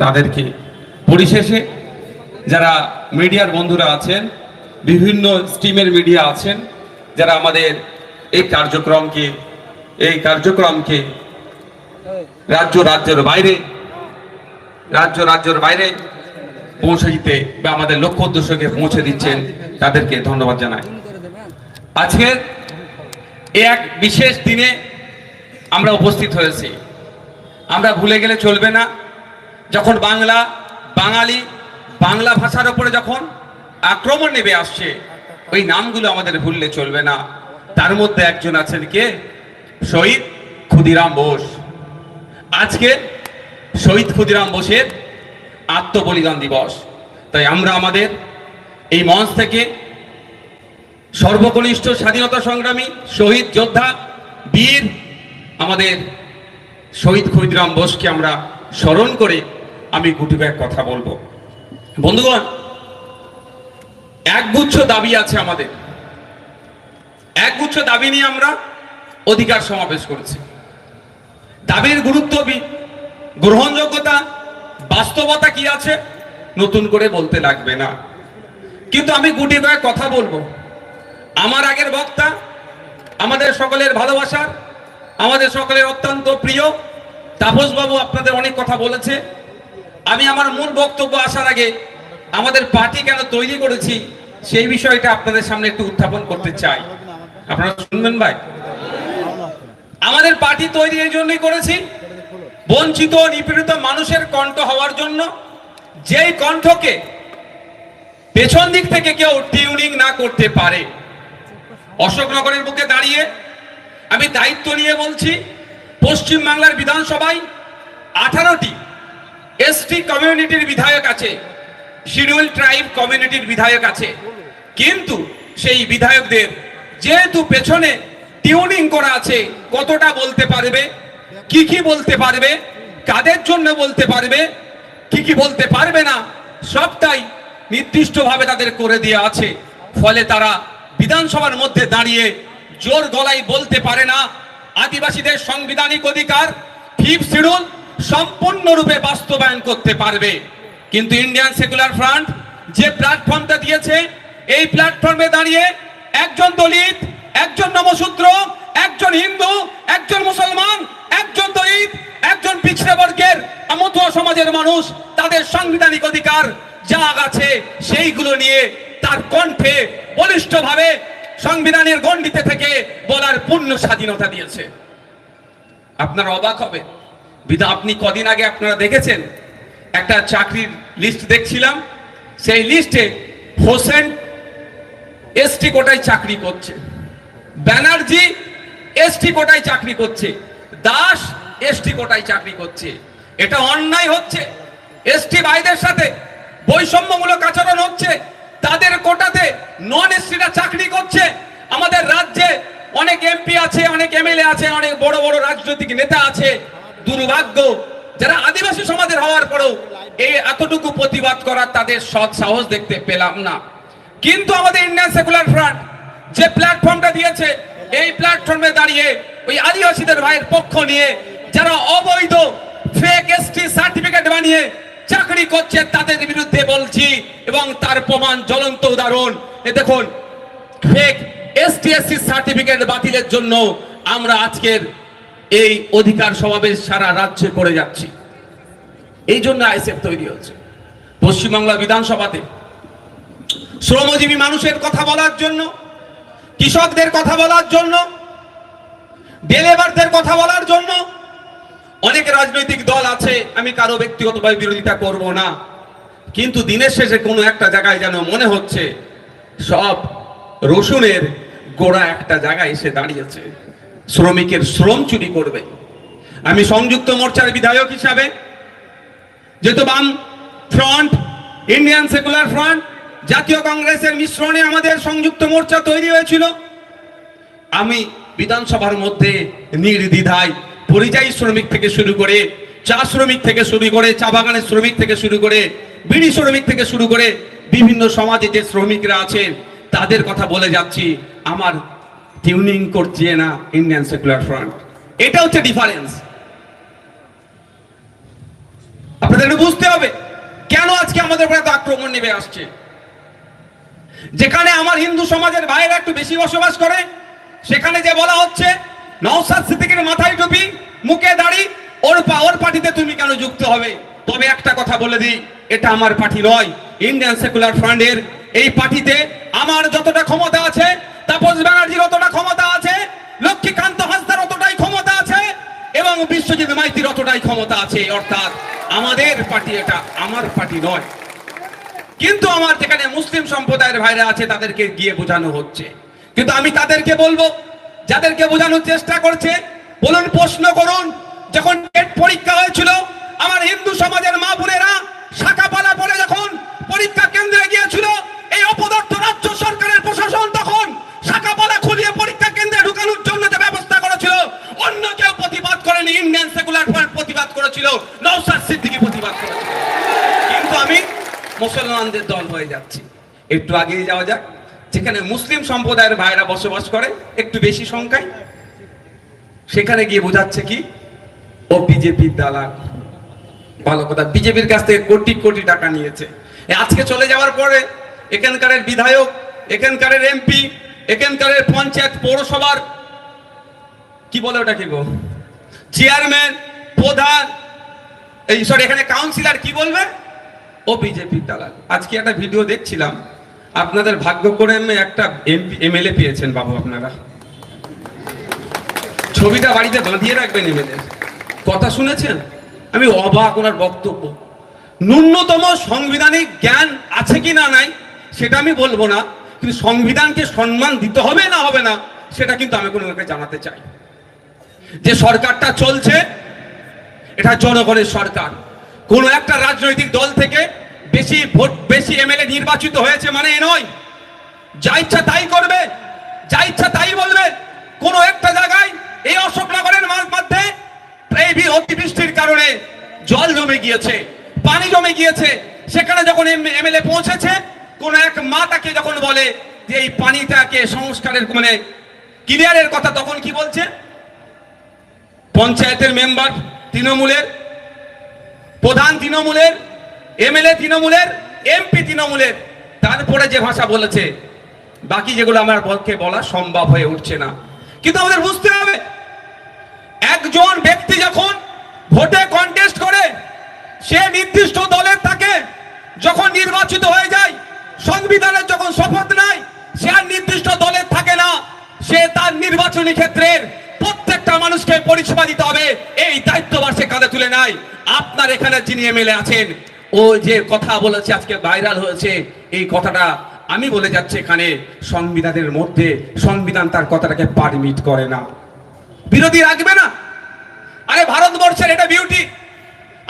তাদেরকে। পরিশেষে যারা মিডিয়ার বন্ধুরা আছেন, বিভিন্ন স্ট্রিমের মিডিয়া আছেন, যারা আমাদের এই কার্যক্রমকে রাজ্যের বাইরে পৌঁছে দিতে বা আমাদের লক্ষ্য উদ্দেশ্যকে পৌঁছে দিচ্ছেন, তাদেরকে ধন্যবাদ জানাই। আজকের এক বিশেষ দিনে আমরা উপস্থিত হয়েছি। আমরা ভুলে গেলে চলবে না, যখন বাংলা ভাষার উপরে যখন আক্রমণ নেমে আসছে, ওই নামগুলো আমাদের ভুললে চলবে না। তার মধ্যে একজন আছেন কে? শহীদ ক্ষুদিরাম বোস। আজকে শহীদ ক্ষুদিরাম বোসের আত্মবলিদান দিবস। তাই আমরা আমাদের এই মঞ্চ থেকে সর্বকনিষ্ঠ স্বাধীনতা সংগ্রামী, শহীদ যোদ্ধা, বীর আমাদের শহীদ ক্ষুদিরাম বোসকে আমরা স্মরণ করে আমি গুটি কয়েক কথা বলবো। বন্ধুগণ, একগুচ্ছ দাবি আছে আমাদের। একগুচ্ছ দাবি নিয়ে আমরা অধিকার সমাবেশ করেছি। দাবির গুরুত্ব, গ্রহণযোগ্যতা, বাস্তবতা কি আছে নতুন করে বলতে লাগবে না, কিন্তু আমি গুটি কয়েক কথা বলবো। আমার আগের বক্তা, আমাদের সকলের ভালোবাসার, আমাদের সকলের অত্যন্ত প্রিয় তাপস বাবু আপনাদের অনেক কথা বলেছে। আমি আমার মূল বক্তব্য আসার আগে আমাদের পার্টি কেন তৈরি করেছি সেই বিষয়টা আপনাদের সামনে একটু উত্থাপন করতে চাই। আপনারা শুনবেন ভাই? আমাদের পার্টি তৈরি এই জন্যই করেছি, বঞ্চিত নিপীড়িত মানুষের কণ্ঠ হওয়ার জন্য, যেই কণ্ঠকে পেছন দিক থেকে কেউ টিউনিং না করতে পারে। অশোকনগরের বুকে দাঁড়িয়ে আমি দায়িত্ব নিয়ে বলছি, পশ্চিম বাংলার বিধানসভায় 18টি এসটি কমিউনিটির বিধায়ক আছে, শিডিউল ট্রাইব কমিউনিটির বিধায়ক আছে, কিন্তু সেই বিধায়কদের যেহেতু পেছনে টিউনিং করা আছে, কতটা বলতে পারবে, কি বলতে পারবে, কাদের জন্য বলতে পারবে, কি বলতে পারবে না, সবটাই নির্দিষ্টভাবে তাদের করে দেওয়া আছে। ফলে তারা বিধানসভার মধ্যে দাঁড়িয়ে জোর গলায় বলতে পারে না আদিবাসীদের সাংবিধানিক অধিকার 5th শিডিউল সম্পূর্ণরূপে বাস্তবায়ন করতে পারবে। কিন্তু ইন্ডিয়ান সেকুলার ফ্রন্ট যে প্ল্যাটফর্মটা দিয়েছে, এই প্ল্যাটফর্মে দাঁড়িয়ে একজন দলিত, একজন নমশূদ্র, একজন হিন্দু, একজন মুসলমান, একজন দলিত, একজন পিছড়ে বর্গের মতুয়া সমাজের মানুষ তাদের সাংবিধানিক অধিকার যা আছে সেইগুলো নিয়ে তার কণ্ঠে বলিষ্ঠভাবে সংবিধানের গণ্ডিতে থেকে বলার পূর্ণ স্বাধীনতা দিয়েছে। আপনারা অবাক হবে। আপনি কদিন আগে আপনারা দেখেছেন একটা চাকরির লিস্ট দেখছিলাম, সেই লিস্টে হোসেন এসটি কোটায় চাকরি করছে, ব্যানার্জি এসটি কোটায় চাকরি করছে, দাস এসটি কোটায় চাকরি করছে। এটা অন্যায় হচ্ছে। এসটি ভাইদের সাথে বৈষম্যমূলক আচরণ হচ্ছে। তাদের কোটাতে নন এসটিরা চাকরি করছে। আমাদের রাজ্যে অনেক এমপি আছে, অনেক এমএলএ আছে, অনেক বড় বড় রাজনৈতিক নেতা আছে। দুর্ভাগ্য, যারা আদিবাসী সমাজের হওয়ার পরেও এই এতটুকু প্রতিবাদ করার তাদের সৎ সাহস দেখতে পেলাম না। কিন্তু আমাদের ইন্ডিয়ান সেকুলার ফ্রন্ট যে প্ল্যাটফর্মটা দিয়েছে, এই প্ল্যাটফর্মে দাঁড়িয়ে ওই আদিবাসীদের ভাইয়ের পক্ষ নিয়ে যারা অবৈধ ফেক এসটি সার্টিফিকেট বানিয়ে চাকরি করছে তাদের বিরুদ্ধে বলছি, এবং তার প্রমাণ জ্বলন্ত উদাহরণ এ দেখুন। ফেক এসটি এসসি সার্টিফিকেট বাতিলের জন্য আমরা আজকের এই অধিকার সমাবেশ সারা রাজ্যে করে যাচ্ছি। এই জন্য আইএসএফ তৈরি হচ্ছে। পশ্চিমবাংলা বিধানসভাতে শ্রমজীবী মানুষের কথা বলার জন্য, কৃষকদের কথা বলার জন্য, ডেলিভারদের কথা বলার জন্য অনেক রাজনৈতিক দল আছে। আমি কারো ব্যক্তিগতভাবে বিরোধিতা করব না, কিন্তু দিনের শেষে কোনো একটা জায়গায় যেন মনে হচ্ছে সব রসুনের গোড়া একটা জায়গায় এসে দাঁড়িয়েছে, শ্রমিকের শ্রম চুরি করবে। আমি সংযুক্ত মোর্চার বিধায়ক হিসাবে, যেহেতু বাম ফ্রন্ট, ইন্ডিয়ান সেকুলার ফ্রন্ট, জাতীয় কংগ্রেসের মিশ্রণে আমাদের সংযুক্ত মোর্চা তৈরি হয়েছিল, আমি বিধানসভার মধ্যে নির্দ্বিধায় পরিযায়ী শ্রমিক থেকে শুরু করে, চা শ্রমিক থেকে শুরু করে, চা বাগানের শ্রমিক থেকে শুরু করে, বিড়ি শ্রমিক থেকে শুরু করে বিভিন্ন সমাজে যে শ্রমিকরা আছেন তাদের কথা বলে যাচ্ছি। আমার টিউনিং করছে না ইন্ডিয়ান সেকুলার ফ্রন্ট। এটা হচ্ছে ডিফারেন্স। আপনাদের বুঝতে হবে কেন আজকে আমাদের উপরে এত আক্রমণ নেমে আসছে। যেখানে আমার হিন্দু সমাজের ভাইয়েরা একটু বেশি বসবাস করে, সেখানে যে বলা হচ্ছে নওশাদ সিদ্দিকীর মাথায় টুপি, মুখে দাড়ি, ওর পার্টিতে তুমি কেন যুক্ত হবে? তবে একটা কথা বলে দিই, এটা আমার পার্টি নয়, ইন্ডিয়ান সেকুলার ফ্রন্টের। এই পার্টিতে আমার যতটা ক্ষমতা আছে, তাপস ব্যানার্জির যতটা ক্ষমতা আছে, লক্ষ্মীকান্ত হাসদার অতটাই ক্ষমতা আছে, এবং বিশ্বজিৎ মাইতির অতটাই ক্ষমতা আছে। অর্থাৎ আমাদের পার্টি, এটা আমার পার্টি নয়। কিন্তু আমার যেখানে মুসলিম সম্প্রদায়ের ভাইরা আছে তাদেরকে গিয়ে বোঝানো হচ্ছে। কিন্তু আমি তাদেরকে বলবো, যাদেরকে বোঝানোর চেষ্টা করছে, বলুন, প্রশ্ন করুন, যখন টেট পরীক্ষা হয়েছিল আমার হিন্দু সমাজের মা বোনেরা শাখাপালা পরে যখন পরীক্ষা কেন্দ্রে গিয়েছিল, এই অপদার্থ রাজ্য সরকারের প্রশাসন তখন শাখাপালা খুলিয়ে পরীক্ষা কেন্দ্রে ঢুকানোর জন্য যে ব্যবস্থা করেছিল, অন্য কেউ প্রতিবাদ করেনি। ইন্ডিয়ান সেকুলার ফ্রন্ট প্রতিবাদ করেছিল, নওশাদ সিদ্দিকী প্রতিবাদ করেছিল। কিন্তু আমি মুসলমানদের দল হয়ে যাচ্ছি। একটু আগিয়ে যাওয়া যাক, যেখানে মুসলিম সম্প্রদায়ের ভাইরা বসবাস করে একটু বেশি সংখ্যায়, সেখানে গিয়ে বোঝাচ্ছে কি ও বিজেপির দালাল। ভালো কথা, বিজেপির কাছ থেকে কোটি কোটি টাকা নিয়েছে। আজকে চলে যাওয়ার পরে এখানকার বিধায়ক, এখানকার এমপি, এখানকার পঞ্চায়েত পৌরসভার কি বলে ওটা, কি গো, চেয়ারম্যান, প্রধান, এই সরি এখানে কাউন্সিলর কি বলবে, ও বিজেপির দালাল। আজকে একটা ভিডিও দেখছিলাম, আপনাদের ভাগ্য করে একটা এমপি এমএলএ পেয়েছেন বাবু, আপনারা ছবিটা বাড়িতে বাঁধিয়ে রাখবেন। এমএলএ কথা শুনেছেন? আমি অবাক ওনার বক্তব্য। ন্যূনতম সাংবিধানিক জ্ঞান আছে কি না নাই সেটা আমি বলবো না, কিন্তু সংবিধানকে সম্মান দিতে হবে না হবে না সেটা কিন্তু আমি কোনোকে জানাতে চাই। যে সরকারটা চলছে এটা জনগণের সরকার। কোন একটা রাজনৈতিক দল থেকে বেশি ভোট, বেশি এমএলএ নির্বাচিত হয়েছে মানে এ নয় যা ইচ্ছা তাই করবে, যা ইচ্ছা তাই বলবে। কোন একটা জায়গায় এই অশোকনগরের মধ্যে এই অতিবৃষ্টির কারণে জল জমে গিয়েছে, পানি জমে গিয়েছে, সেখানে যখন এমএলএ পৌঁছেছে, কোন এক মা তাকে যখন বলে যে এই পানিটাকে সংস্কারের মানে ক্লিয়ারের কথা, তখন কি বলছে? পঞ্চায়েতের মেম্বার তৃণমূলের, প্রধান তৃণমূলের, এমএলএ তৃণমূলের, এমপি তৃণমূলের, তারপরে যে ভাষা বলেছে, বাকি যেগুলো আমার পক্ষে বলা সম্ভব হয়ে উঠছে না। কিন্তু আমাদের বুঝতে হবে, একজন ব্যক্তি যখন ভোটে কন্টেস্ট করে, সে নির্দিষ্ট দলের থাকে, যখন নির্বাচিত হয়ে যায়, সংবিধানের যখন শপথ নেয়, সে আর নির্দিষ্ট দলের থাকে না, সে তার নির্বাচনী ক্ষেত্রের প্রত্যেকটা মানুষকে পরিষেবা দিতে হবে, এই দায়িত্বভার সে কাঁধে তুলে নেয়। আপনার এখানে যিনি এমএলএ আছেন, ও যে কথা বলেছে আজকে ভাইরাল হয়েছে, এই কথাটা আমি বলে যাচ্ছি, এখানে সংবিধানের মধ্যে সংবিধান তার কথাটাকে পারমিট করে না। বিরোধী রাখবে না। আরে ভারতবর্ষের এটা বিউটি,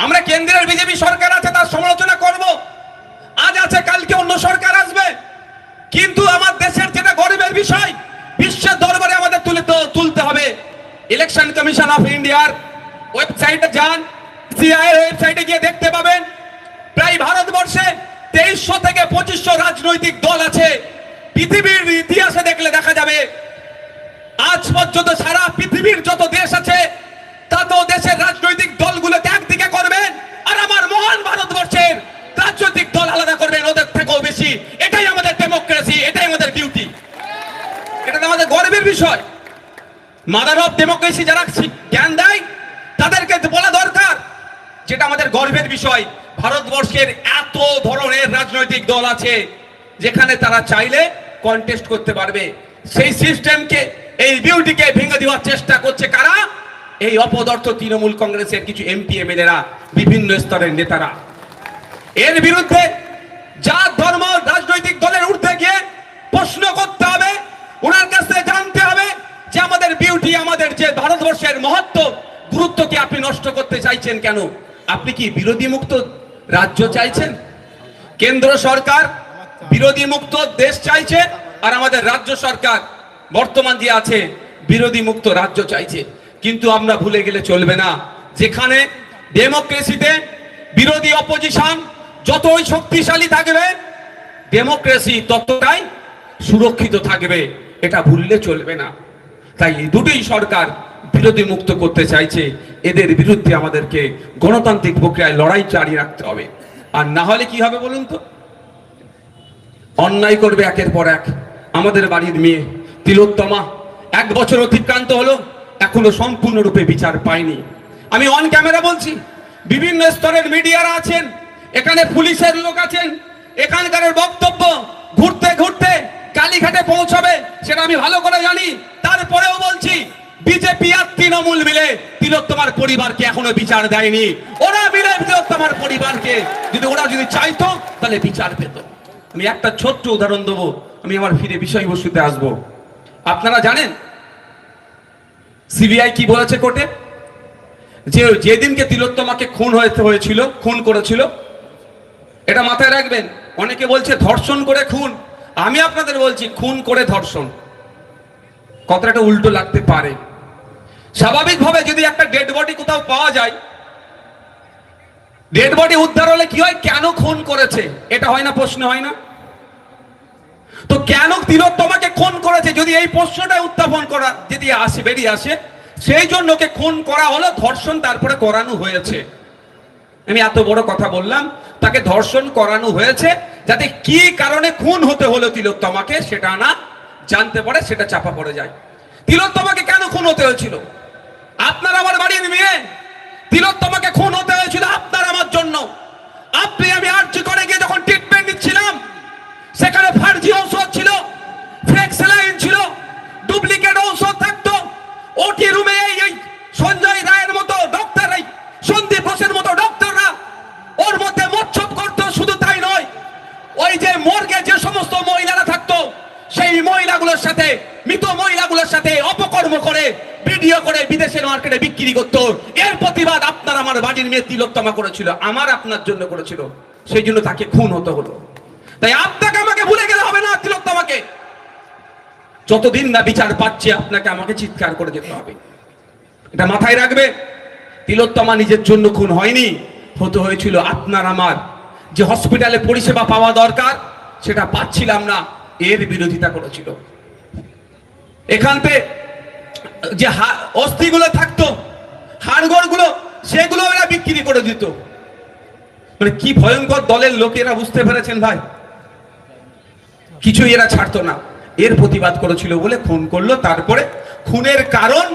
আমরা কেন্দ্রের বিজেপি সরকার আছে তার সমালোচনা করব, আজ আছে কালকে অন্য সরকার আসবে, কিন্তু আমার দেশের যেটা গর্বের বিষয়, বিশ্বের দরবারে আমাদের তুলতে হবে। ইলেকশন কমিশন অফ ইন্ডিয়ার ওয়েবসাইটে যান, সিআইএর ওয়েবসাইটে গিয়ে দেখতে পাবেন, প্রায় ভারতবর্ষে 2300 থেকে 2500 রাজনৈতিক দল আছে। পৃথিবীর ইতিহাসে দেখলে দেখা যাবে, আজ পর্যন্ত সারা পৃথিবীর যত দেশ আছে তত দেশের রাজনৈতিক দলগুলোকে একদিকে করবেন, আর আমার মহান ভারতবর্ষের রাজনৈতিক দল আলাদা করবেন ওদের থেকেও বেশি। এটাই আমাদের ডেমোক্রেসি, এটাই আমাদের বিউটি, এটা আমাদের গর্বের বিষয়। মাদার অফ ডেমোক্রেসি যারা জ্ঞান দেয় তাদেরকে বলা দরকার, যেটা আমাদের গর্বের বিষয়। ভারতবর্ষের এত ধরনের রাজনৈতিক দল আছে যেখানে তারা চাইলে কন্টেস্ট করতে পারবে। সেই সিস্টেমকে, এই বিউটিকে ভেঙে দেওয়ার চেষ্টা করছে কারা? এই অপদার্থ তৃণমূল কংগ্রেসের কিছু এমপি এমএলএরা, বিভিন্ন স্তরের নেতারা। এর বিরুদ্ধে জাত ধর্ম রাজনৈতিক দলের ঊর্ধ্বে গিয়ে প্রশ্ন করতে হবে, ওনার কাছে জানতে হবে যে আমাদের বিউটি, আমাদের যে ভারতবর্ষের মহত্ব, গুরুত্বকে আপনি নষ্ট করতে চাইছেন কেন? আপনি কি বিরোধী মুক্ত রাজ্য চাইছেন? কেন্দ্র সরকার বিরোধী মুক্ত দেশ চাইছে, আর আমাদের রাজ্য সরকার বর্তমান যে আছে বিরোধী মুক্ত রাজ্য চাইছে। কিন্তু আমরা ভুলে গেলে চলবে না, যেখানে ডেমোক্রেসিতে বিরোধী অপোজিশন যতই শক্তিশালী থাকবে, ডেমোক্রেসি ততটাই সুরক্ষিত থাকবে, এটা ভুললে চলবে না। তাই এই দুটোই সরকার গাফিলতি মুক্ত করতে চাইছে, এদের বিরুদ্ধে আমাদেরকে গণতান্ত্রিক প্রক্রিয়ায় লড়াই জারি রাখতে হবে। আর না হলে কি হবে বলুন তো? অন্যায় করবে একের পর এক। আমাদের বাড়ির মেয়ে তিলোত্তমা 1 বছর অতিক্রান্ত হলো, এখনো সম্পূর্ণরূপে বিচার পায়নি। আমি অন ক্যামেরা বলছি, বিভিন্ন স্তরের মিডিয়ারা আছেন, এখানে পুলিশের লোক আছেন, এখানকার বক্তব্য ঘুরতে ঘুরতে কালীঘাটে পৌঁছাবে সেটা আমি ভালো করে জানি। তারপরেও বলছি, বিজেপি আর তৃণমূল মিলে তিলোত্তমার পরিবারকে এখনো বিচার দেয়নি। ওরা মিলে তিলোত্তমার পরিবারকে ওরা যদি চাইতো তাহলে বিচার পেত। আমি একটা ছোট্ট উদাহরণ দেবো, আমি আমার ফিরে বিষয়বস্তুতে আসবো। আপনারা জানেন সিবিআই কি বলেছে কোর্টে? যে যেদিনকে তিলোত্তমাকে খুন করেছিল, এটা মাথায় রাখবেন। অনেকে বলছে ধর্ষণ করে খুন, আমি আপনাদের বলছি খুন করে ধর্ষণ। কথাটা উল্টো লাগতে পারে। স্বাভাবিকভাবে যদি একটা ডেড বডি কোথাও পাওয়া যায়, ডেড বডি উদ্ধার হলে কি হয়? কেন খুন করেছে এটা হয় না? প্রশ্ন হয় না? তো কেন তিলোত্তমাকে খুন করেছে যদি এই প্রশ্নটা উত্থাপন করা যদি বেরিয়ে আসে, সেই জন্য ওকে খুন করা হলো, ধর্ষণ তারপরে করানো হয়েছে। আমি এত বড় কথা বললাম, তাকে ধর্ষণ করানো হয়েছে যাতে কি কারণে খুন হতে হলো তিলোত্তমাকে সেটা না জানতে পারে, সেটা চাপা পড়ে যায়। তিলোত্তমাকে কেন খুন হতে হয়েছিল? আপনার আমার বাড়ির মেয়ে, তিলোত্তমাকে খুন হতে হয়েছিল আপনার আমার জন্য। আপনি আমি আর্জি করে গিয়ে যখন ট্রিটমেন্ট নিচ্ছিলাম, সেখানে ফার্জি ঔষধ ছিল, ফেক স্যালাইন ছিল, ডুপ্লিকেট ঔষধ থাকতো। ওটি রুমে এই সঞ্জয় রায়ের মতো ডক্টর, সন্দীপ ঘোষের মতো ডক্টররা ওর মধ্যে মচ্ছব করতো। শুধু তাই নয়, ওই যে মর্গে যে সমস্ত মহিলারা থাকতো, সেই মহিলাগুলোর সাথে, মৃত মহিলাগুলোর সাথে অপকর্ম করে ভিডিও করে বিদেশের মার্কেটে বিক্রি করতো। এর প্রতিবাদ আপনার আমার বাড়ির মেয়ে তিলোত্তমা করেছিল, আমার আপনার জন্য করেছিল, সেই জন্য তাকে খুন হতে হলো। তাই আপনাকে আমাকে ভুলে গেলে হবে না। তিলোত্তমাকে যতদিন না বিচার পাচ্ছে, আপনাকে আমাকে চিৎকার করে যেতে হবে, এটা মাথায় রাখবে। তিলোত্তমা নিজের জন্য খুন হয়নি, হতে হয়েছিল আপনার আমার। যে হসপিটালে পরিষেবা পাওয়া দরকার সেটা পাচ্ছিলাম না, এর বিরোধিতা করেছিল। এখানতে যে অস্থিগুলো থাকতো, হাড়গোড় গুলো, সেগুলো এরা বিক্রি করে দিত। মানে কি ভয়ঙ্কর দলের লোকেরা, বুঝতে পেরেছেন ভাই? কিছু এরা ছাড়তো না, এর প্রতিবাদ করেছিল বলে খুন করলো। তারপরে খুনের কারণ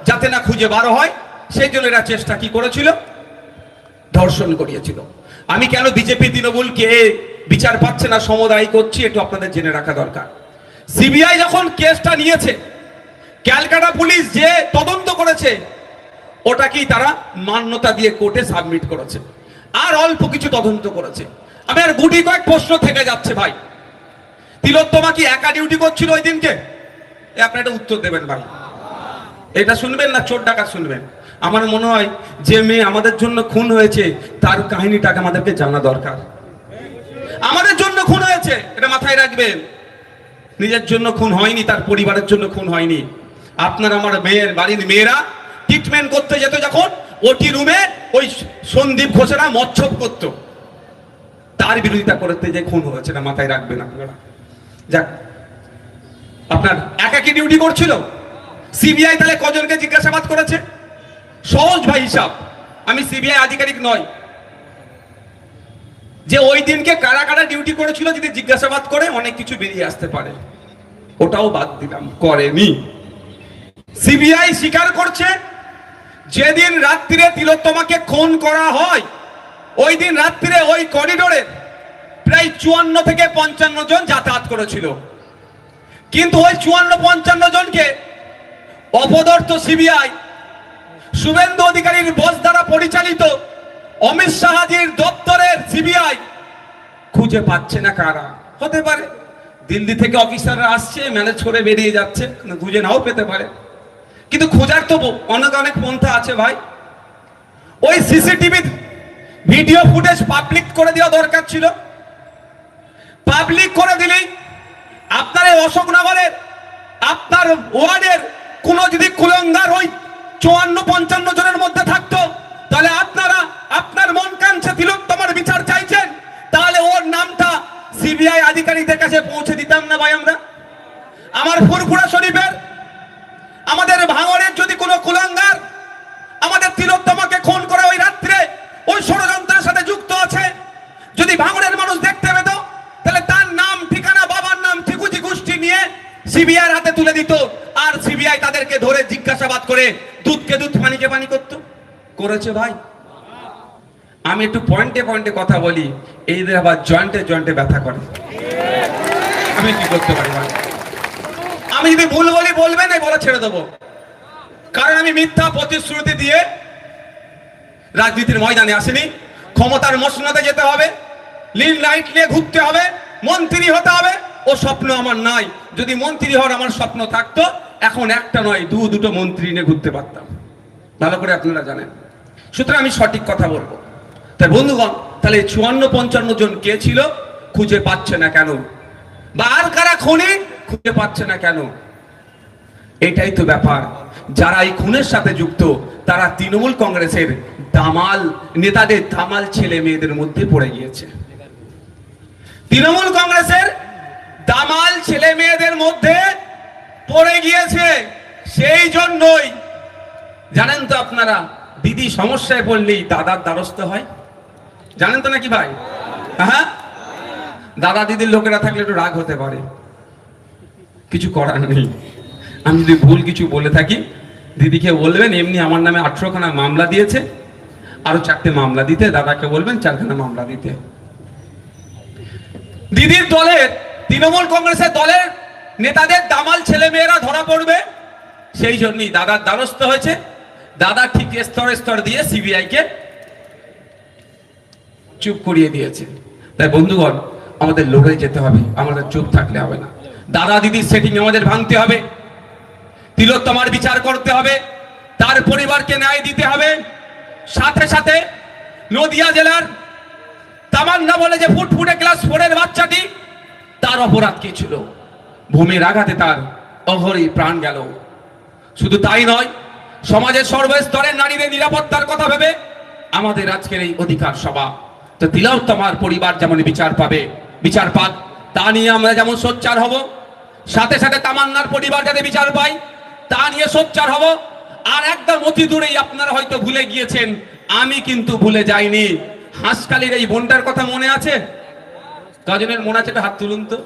যাতে না খুঁজে বার হয়, সেই জন্য এরা চেষ্টা কি করেছিল? ধর্ষণ করিয়েছিল। আমি কেন বিজেপি তৃণমূলকে বিচার পাচ্ছে না সমদায়ী করছি, একটু আপনাদের জেনে রাখা দরকার। সিবিআই যখন কেসটা নিয়েছে, ক্যালকাটা পুলিশ যে তদন্ত করেছে, ওটাকেই তারা মান্যতা দিয়ে কোর্টে সাবমিট করেছে, আর অল্প কিছু তদন্ত করেছে। আমার গুটি কয়েক প্রশ্ন থেকে যাচ্ছে ভাই। তিলোত্তমা কি একা ডিউটি করছিল ওই দিনকে? আপনি একটা উত্তর দেবেন ভাই। এটা শুনবেন না চোর ডাকাত শুনবেন? আমার মনে হয় যে মেয়ে আমাদের জন্য খুন হয়েছে, তার কাহিনীটাকে আমাদেরকে জানা দরকার। আমাদের জন্য খুন হয়েছে, এটা মাথায় রাখবেন। নিজের জন্য খুন হয়নি, তার পরিবারের জন্য খুন হয়নি। আপনার আমার মেয়ের বাড়ির মেয়েরা ট্রিটমেন্ট করতে যেত, যখন ওটি রুমে ওই সন্দীপ ঘোষেরা মচ্ছব করত, তার বিরোধিতা করতে যে খুন হয়েছে, এটা মাথায় রাখবেন আপনারা। যাক, আপনার একাকি ডিউটি করছিল। সিবিআই তাহলে কজনকে জিজ্ঞাসাবাদ করেছে? সহজ ভাই হিসাব, আমি সিবিআই আধিকারিক নয়, যে ওই দিনকে কারা কারা ডিউটি করেছিল যদি জিজ্ঞাসাবাদ করে অনেক কিছু বেরিয়ে আসতে পারে। ওটাও বাদ দিলাম, করেনি। সিবিআই স্বীকার করছে যেদিন রাত্রিরে তিলোত্তমাকে খুন করা হয়, ওই দিন রাত্রিরে ওই করিডোরে প্রায় 54 থেকে 55 জন যাতায়াত করেছিল। কিন্তু ওই 54-55 জনকে অপদার্থ সিবিআই, শুভেন্দু অধিকারীর বস দ্বারা পরিচালিত অমিত শাহজির দপ্তরের সিবিআই খুঁজে পাচ্ছে না। কারা হতে পারে? দিল্লি থেকে অফিসাররা আসছে, ম্যানেজ করে বেরিয়ে যাচ্ছে, খুঁজে নাও পেতে পারে। কিন্তু খোঁজার তো অনেক অনেক পন্থা আছে ভাই। ওই সিসিটিভি ভিডিও ফুটেজ পাবলিক করে দেওয়া দরকার ছিল। পাবলিক করে দিলেই আপনার এই অশোকনগরের, আপনার ওয়ার্ডের কোন যদি কুলঙ্গার ওই 54-55 জনের মধ্যে থাকতো, তাহলে আপনারা আপনার মন কাঞ্ছে তিলোত্তমার বিচার চাইছেন, তাহলে ওর নামটা সিবিআই আধিকারিকদের কাছে পৌঁছে দিতাম না ভাই আমরা? আমার ফুরফুরা শরীফের, আমাদের ভাঙড়ের যদি কোনো কুলঙ্গার করে দুধকে দুধ পানিকে পানি করতো? করেছে ভাই? আমি একটু পয়েন্টে পয়েন্টে কথা বলি, এইদের আবার জয়েন্টে জয়েন্টে ব্যথা করে। আমি কি করতে পারি ভাই? আমি যদি ভুল বলি বলবেন, এই বলা ছেড়ে দেবো। কারণ আমি মিথ্যা প্রতিশ্রুতি দিয়ে রাজনীতির ময়দানে আসেনি। ক্ষমতার মসনদে যেতে হবে, লিন লাইট নিয়ে ঘুরতে হবে, মন্ত্রী হতে হবে, ও স্বপ্ন আমার নাই। যদি মন্ত্রী হওয়ার আমার স্বপ্ন থাকতো, এখন একটা নয় দুটো মন্ত্রী নিয়ে ঘুরতে পারতাম। ভালো করে আপনারা জানেন। সুতরাং আমি সঠিক কথা বলবো। তাই বন্ধুগণ, তাহলে 54-55 জন কে ছিল? খুঁজে পাচ্ছে না কেন? বা আর কারা খুনি খুঁজে পাচ্ছে না কেন? এটাই তো ব্যাপার। যারা এই খুনের সাথে যুক্ত, তারা তৃণমূল কংগ্রেসের দামাল নেতাদের, দামাল ছেলে মেয়েদের মধ্যে পড়ে গিয়েছে। তৃণমূল কংগ্রেসের দামাল ছেলে মেয়েদের মধ্যে পড়ে গিয়েছে। সেই জন্যই জানেন তো আপনারা, দিদি সমস্যায় পড়লেই দাদার দ্বারস্থ হয়। জানেন তো নাকি ভাই? হ্যাঁ, দাদা দিদির লোকেরা থাকলে একটু রাগ হতে পারে, কিছু করার নেই। আমি যদি ভুল কিছু বলে থাকি, দিদিকে বলবেন এমনি আমার নামে 18খানা মামলা দিয়েছে, আরো 4টে মামলা দিতে। দাদাকে বলবেন 4খানা মামলা দিতে। দিদির দলের, তৃণমূল কংগ্রেসের দলের নেতাদের দামাল ছেলে মেয়েরা ধরা পড়বে, সেই জন্যই দাদার দ্বারস্থ হয়েছে। দাদা ঠিক স্তরে স্তর দিয়ে সিবিআই কে চুপ করিয়ে দিয়েছে। তাই বন্ধুগণ, আমাদের লড়ে যেতে হবে, আমাদের চুপ থাকলে হবে না। দাদা দিদির সেটিং আমাদের ভাঙতে হবে, তিলোত্তমার বিচার করতে হবে, তার পরিবারকে ন্যায় দিতে হবে। সাথে সাথে নদিয়া জেলার তামান্না বলে যে ফুটফুটে ক্লাস 4-এর বাচ্চাটি, তার অপরাধ কি ছিল? ভূমির আঘাতে তার অঘরি প্রাণ গেল। শুধু তাই নয়, সমাজের সর্বস্তরের নারীদের নিরাপত্তার কথা ভেবে আমাদের আজকের এই অধিকার সভা। তো তিলোত্তমার পরিবার যেমন বিচার পাবে, বিচার পাক, তা নিয়ে আমরা যেমন সোচ্চার হব, সাথে সাথে তামান্নার পরিবার যাতে বিচার পায় তা নিয়ে সোচ্চার হব। আর একদম অতি দূরেই আপনারা হয়তো ভুলে গিয়েছেন, আমি কিন্তু ভুলে যাইনি। হাঁসখালির এই বোনটার কথা মনে আছে? কজনের মনে আছে? হাত তুলুন তো।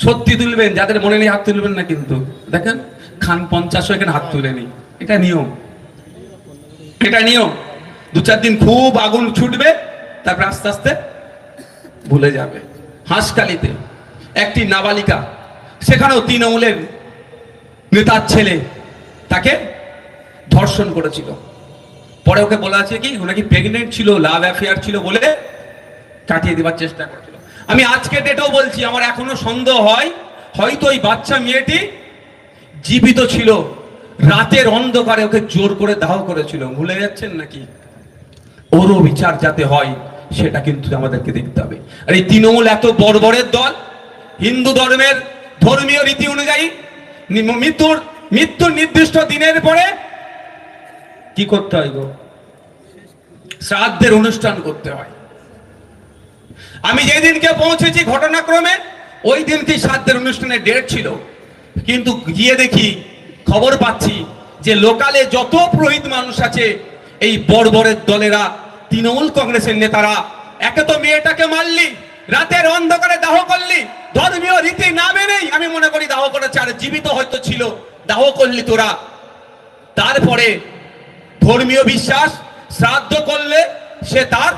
সত্যি তুলবেন, যাদের মনে নেই হাত তুলবেন না। কিন্তু দেখেন, খান 50 এখানে হাত তুলেনি। এটা নিয়ম, এটা নিয়ম। 2-4 দিন খুব আগুন ছুটবে, তারপর আস্তে আস্তে ভুলে যাবে। হাঁসখালিতে একটি নাবালিকা, সেখানেও তৃণমূলের নেতার ছেলে তাকে ধর্ষণ করেছিল। পরে ওকে বলা আছে কি নাকি প্রেগনেন্ট ছিল, লাভ অ্যাফেয়ার ছিল বলে কাটিয়ে দেওয়ার চেষ্টা করেছিল। আমি আজকে ডেটেও বলছি, আমার এখনো সন্দেহ হয় হয়তো ওই বাচ্চা মেয়েটি জীবিত ছিল, রাতের অন্ধকারে ওকে জোর করে দাহ করেছিল। ভুলে যাচ্ছেন নাকি? ওরও বিচার যাতে হয় সেটা কিন্তু আমাদেরকে দেখতে হবে। আর এই তৃণমূল এত বর্বরের দল, হিন্দু ধর্মের ধর্মীয় রীতি অনুযায়ী মৃত্যুর নির্দিষ্ট দিনের পরে কি করতে হয় গো? শ্রাদ্ধের অনুষ্ঠান করতে হয়। আমি যেদিনকে পৌঁছেছি ঘটনাক্রমে, ওই দিনকে শ্রাদ্ধের অনুষ্ঠানের ডেট ছিল, কিন্তু গিয়ে দেখি, খবর পাচ্ছি যে লোকালে যত পুরোহিত মানুষ আছে, এই বর্বরের দলেরা, তৃণমূল কংগ্রেসের নেতারা, একে তো মেয়েটাকে মারলি, রাতের অন্ধকারে দাহ করলি, ধর্মীয় রীতি না মেনেই আমি মনে করি দাহ করেছে, আর জীবিত হয়তো ছিল, দাহ করলি তোরা। তারপরে ধর্মীয় বিশ্বাস, শ্রাদ্ধ করলে সে তার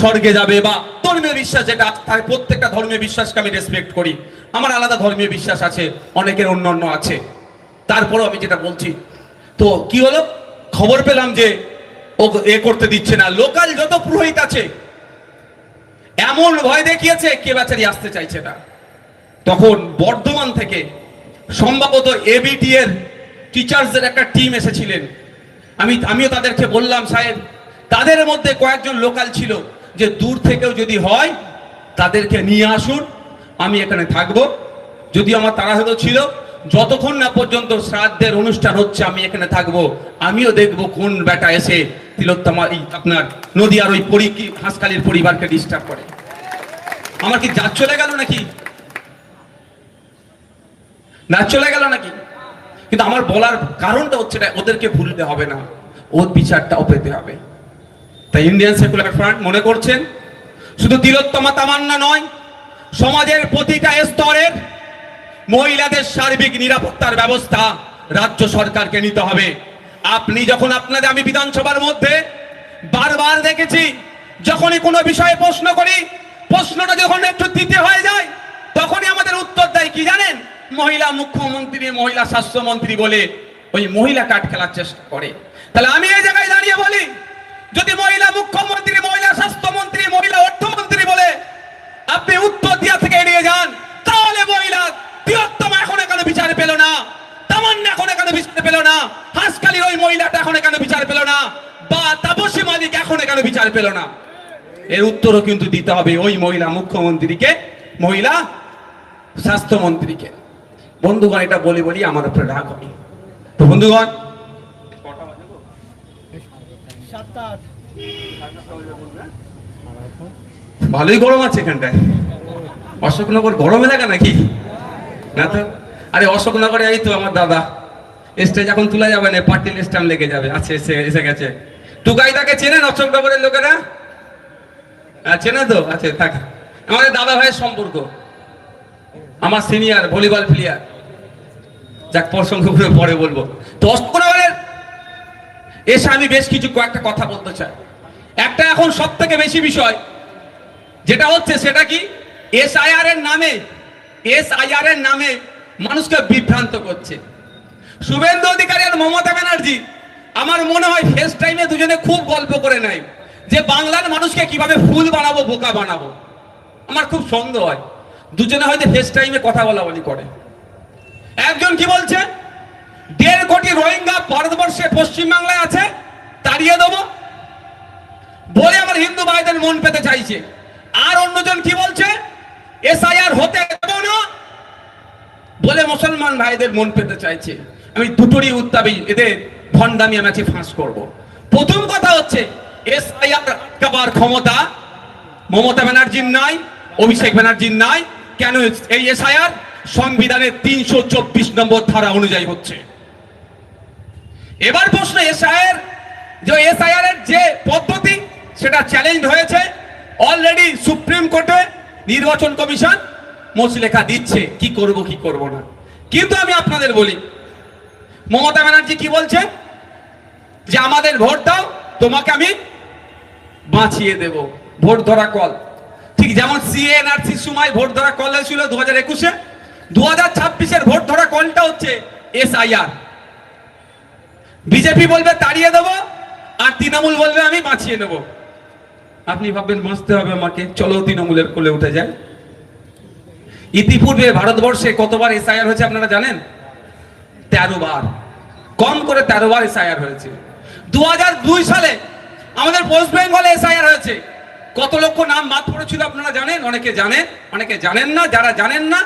স্বর্গে যাবে, বা ধর্মীয় বিশ্বাস যেটা, তার প্রত্যেকটা ধর্মীয় বিশ্বাসকে আমি রেসপেক্ট করি। আমার আলাদা ধর্মীয় বিশ্বাস আছে, অনেকের অন্যান্য আছে। তারপরেও আমি যেটা বলছি, তো কি হলো, খবর পেলাম যে ও এ করতে দিচ্ছে না। লোকাল যত পুরোহিত আছে এমন ভয় দেখিয়েছে, কে বেচারি আসতে চাইছে না। তখন বর্ধমান থেকে সম্ভবত এবিটি এর টিচার্সদের একটা টিম এসেছিলেন। আমিও তাদেরকে বললাম, সাহেব, তাদের মধ্যে কয়েকজন লোকাল ছিল যে দূর থেকেও যদি হয় তাদেরকে নিয়ে আসুন, আমি এখানে থাকবো। যদি আমার তাড়াহুড়ো ছিল, যতক্ষণ না পর্যন্ত শ্রাদ্ধের অনুষ্ঠান হচ্ছে আমি এখানে থাকবো, আমিও দেখবো কোন বেটা এসে তিলোত্তমা আপনার নদিয়ার ওই হাঁসখালির পরিবারকে ডিস্টার্ব করে। আমার কি জাত চলে গেল নাকি? না চলে গেল নাকি? কিন্তু আমার বলার কারণটা হচ্ছে ওদেরকে ভুলতে হবে না, ওর বিচারটাও পেতে হবে। তাই ইন্ডিয়ান সেকুলার ফ্রন্ট মনে করছেন শুধু তিলোত্তমা তামান্না নয়, সমাজের প্রতিটা স্তরের মহিলাদের সার্বিক নিরাপত্তার ব্যবস্থা রাজ্য সরকারকে নিতে হবে। আপনি যখন আপনাদের আমি বিধানসভার মধ্যে বারবার দেখেছি, যখনই কোনো বিষয়ে প্রশ্ন করি, প্রশ্নটা যখন একটু দিতে হয়ে যায় তখনই আমাদের উত্তর দেয় কি জানেন, মহিলা মুখ্যমন্ত্রী, মহিলা স্বাস্থ্যমন্ত্রী বলে ওই মহিলা কার্ড খেলার চেষ্টা করে। তাহলে আমি এই জায়গায় দাঁড়িয়ে বলি, যদি মহিলা মুখ্যমন্ত্রী, মহিলা স্বাস্থ্যমন্ত্রী, মহিলা অর্থমন্ত্রী বলে আপনি উত্তর দিয়া থেকে এড়িয়ে যান, তাহলে মহিলা বৃহত্তম এখন এখানে বিচার পেল না, তামান্না এখন এখানে বিচার পেল না, হাসখালির ওই মহিলাটা এখন এখানে বিচার পেল না, বা তাপসী মালিক এখন এখানে বিচার পেল না। এর উত্তরও কিন্তু দিতে হবে ওই মহিলা মুখ্যমন্ত্রীকে, মহিলা স্বাস্থ্যমন্ত্রীকে। বন্ধুগণ, এটা বলি বলি আমার উপরে রাগ হয়। তো বন্ধুগণ, ভালোই গরম আছে এখানটায়। অশোকনগর গরম এলাকা নাকি? না তো। আরে অশোকনগরে এই তো আমার দাদা স্টেজ এখন তোলা যাবে না, পার্টির স্ট্যাম্প লেগে যাবে। আছে, এসে গেছে। টুকাইদাকে চেনেন অশোকনগরের লোকেরা? চেনে তো? আছে, থাক। আমাদের দাদা ভাইয়ের সম্পর্ক, আমার সিনিয়র ভলিবল প্লেয়ার। যাক, প্রসঙ্গ পরে বলবো। তো অশোকনগরের এসে আমি বেশ কিছু কয়েকটা কথা বলতে চাই। একটা এখন সব থেকে বেশি বিষয় যেটা হচ্ছে, সেটা কি, এসআইআর এর নামে মানুষকে বিভ্রান্ত করছে। শুভেন্দু অধিকারী আর মমতা ব্যানার্জি আমার মনে হয় ফেস টাইমে দুজনে খুব গল্প করে নেয় যে বাংলার মানুষকে কিভাবে ফুল বানাবো, বোকা বানাবো। আমার খুব সন্দেহ হয় দুজনে হয়তো ফেস টাইমে কথা বলাবলি করে। একজন কি বলছে, 1.5 কোটি রোহিঙ্গা ভারতবর্ষে পশ্চিমবাংলায় আছে, তাড়িয়ে দেবো বলে আমার হিন্দু ভাইদের মন পেতে চাইছে। আর অন্যজন কি বলছে, এসআইআর হতে দেব না বলে মুসলমান ভাইদের মন পেতে চাইছে। আমি দুটোরই উত্তাপে এদের ভণ্ডামি আমি ফাঁস করব। প্রথম কথা হচ্ছে, এসআইআর আটকাবার ক্ষমতা মমতা ব্যানার্জির নাই, অভিষেক ব্যানার্জির নাই। কেন? এই এসআইআর সংবিধানের 324 নম্বর ধারা অনুযায়ী হচ্ছে। এবার প্রশ্ন, এসআইআর এর যে পদ্ধতি সেটা চ্যালেঞ্জ হয়েছে অলরেডি সুপ্রিম কোর্টে। নির্বাচন কমিশন মসলেখা দিচ্ছে কি করব কি করব না। কিন্তু আমি আপনাদের বলি, মমতা ব্যানার্জি কি বলছে, যে আমাদের ভোট দাও, তোমাকে আমি বাঁচিয়ে দেব। ভোট ধরা কল, ঠিক যেমন সিএনআরসির সময় ভোট ধরা কল হয়েছিল 2021-এ, 2026-এর ভোট ধরা কলটা হচ্ছে এসআইআর। বিজেপি বলবে তাড়িয়ে দেবো, আর তৃণমূল বলবে আমি বাঁচিয়ে নেব। আপনি ভাববেন বাঁচতে হবে আমাকে, চলো তৃণমূলের কোলে উঠে যায়। ইতিপূর্বে ভারতবর্ষে কতবার এসআইআর হয়েছে আপনারা জানেন? 13 বার, কম করে 13 বার এসআইআর হয়েছে। 2002 সালে আমাদের ওয়েস্ট বেঙ্গলে এসআইআর হয়েছে। কত লক্ষ নাম বাদ পড়েছিল আপনারা জানেন? অনেকে জানেন, অনেকে জানেন না। যারা জানেন না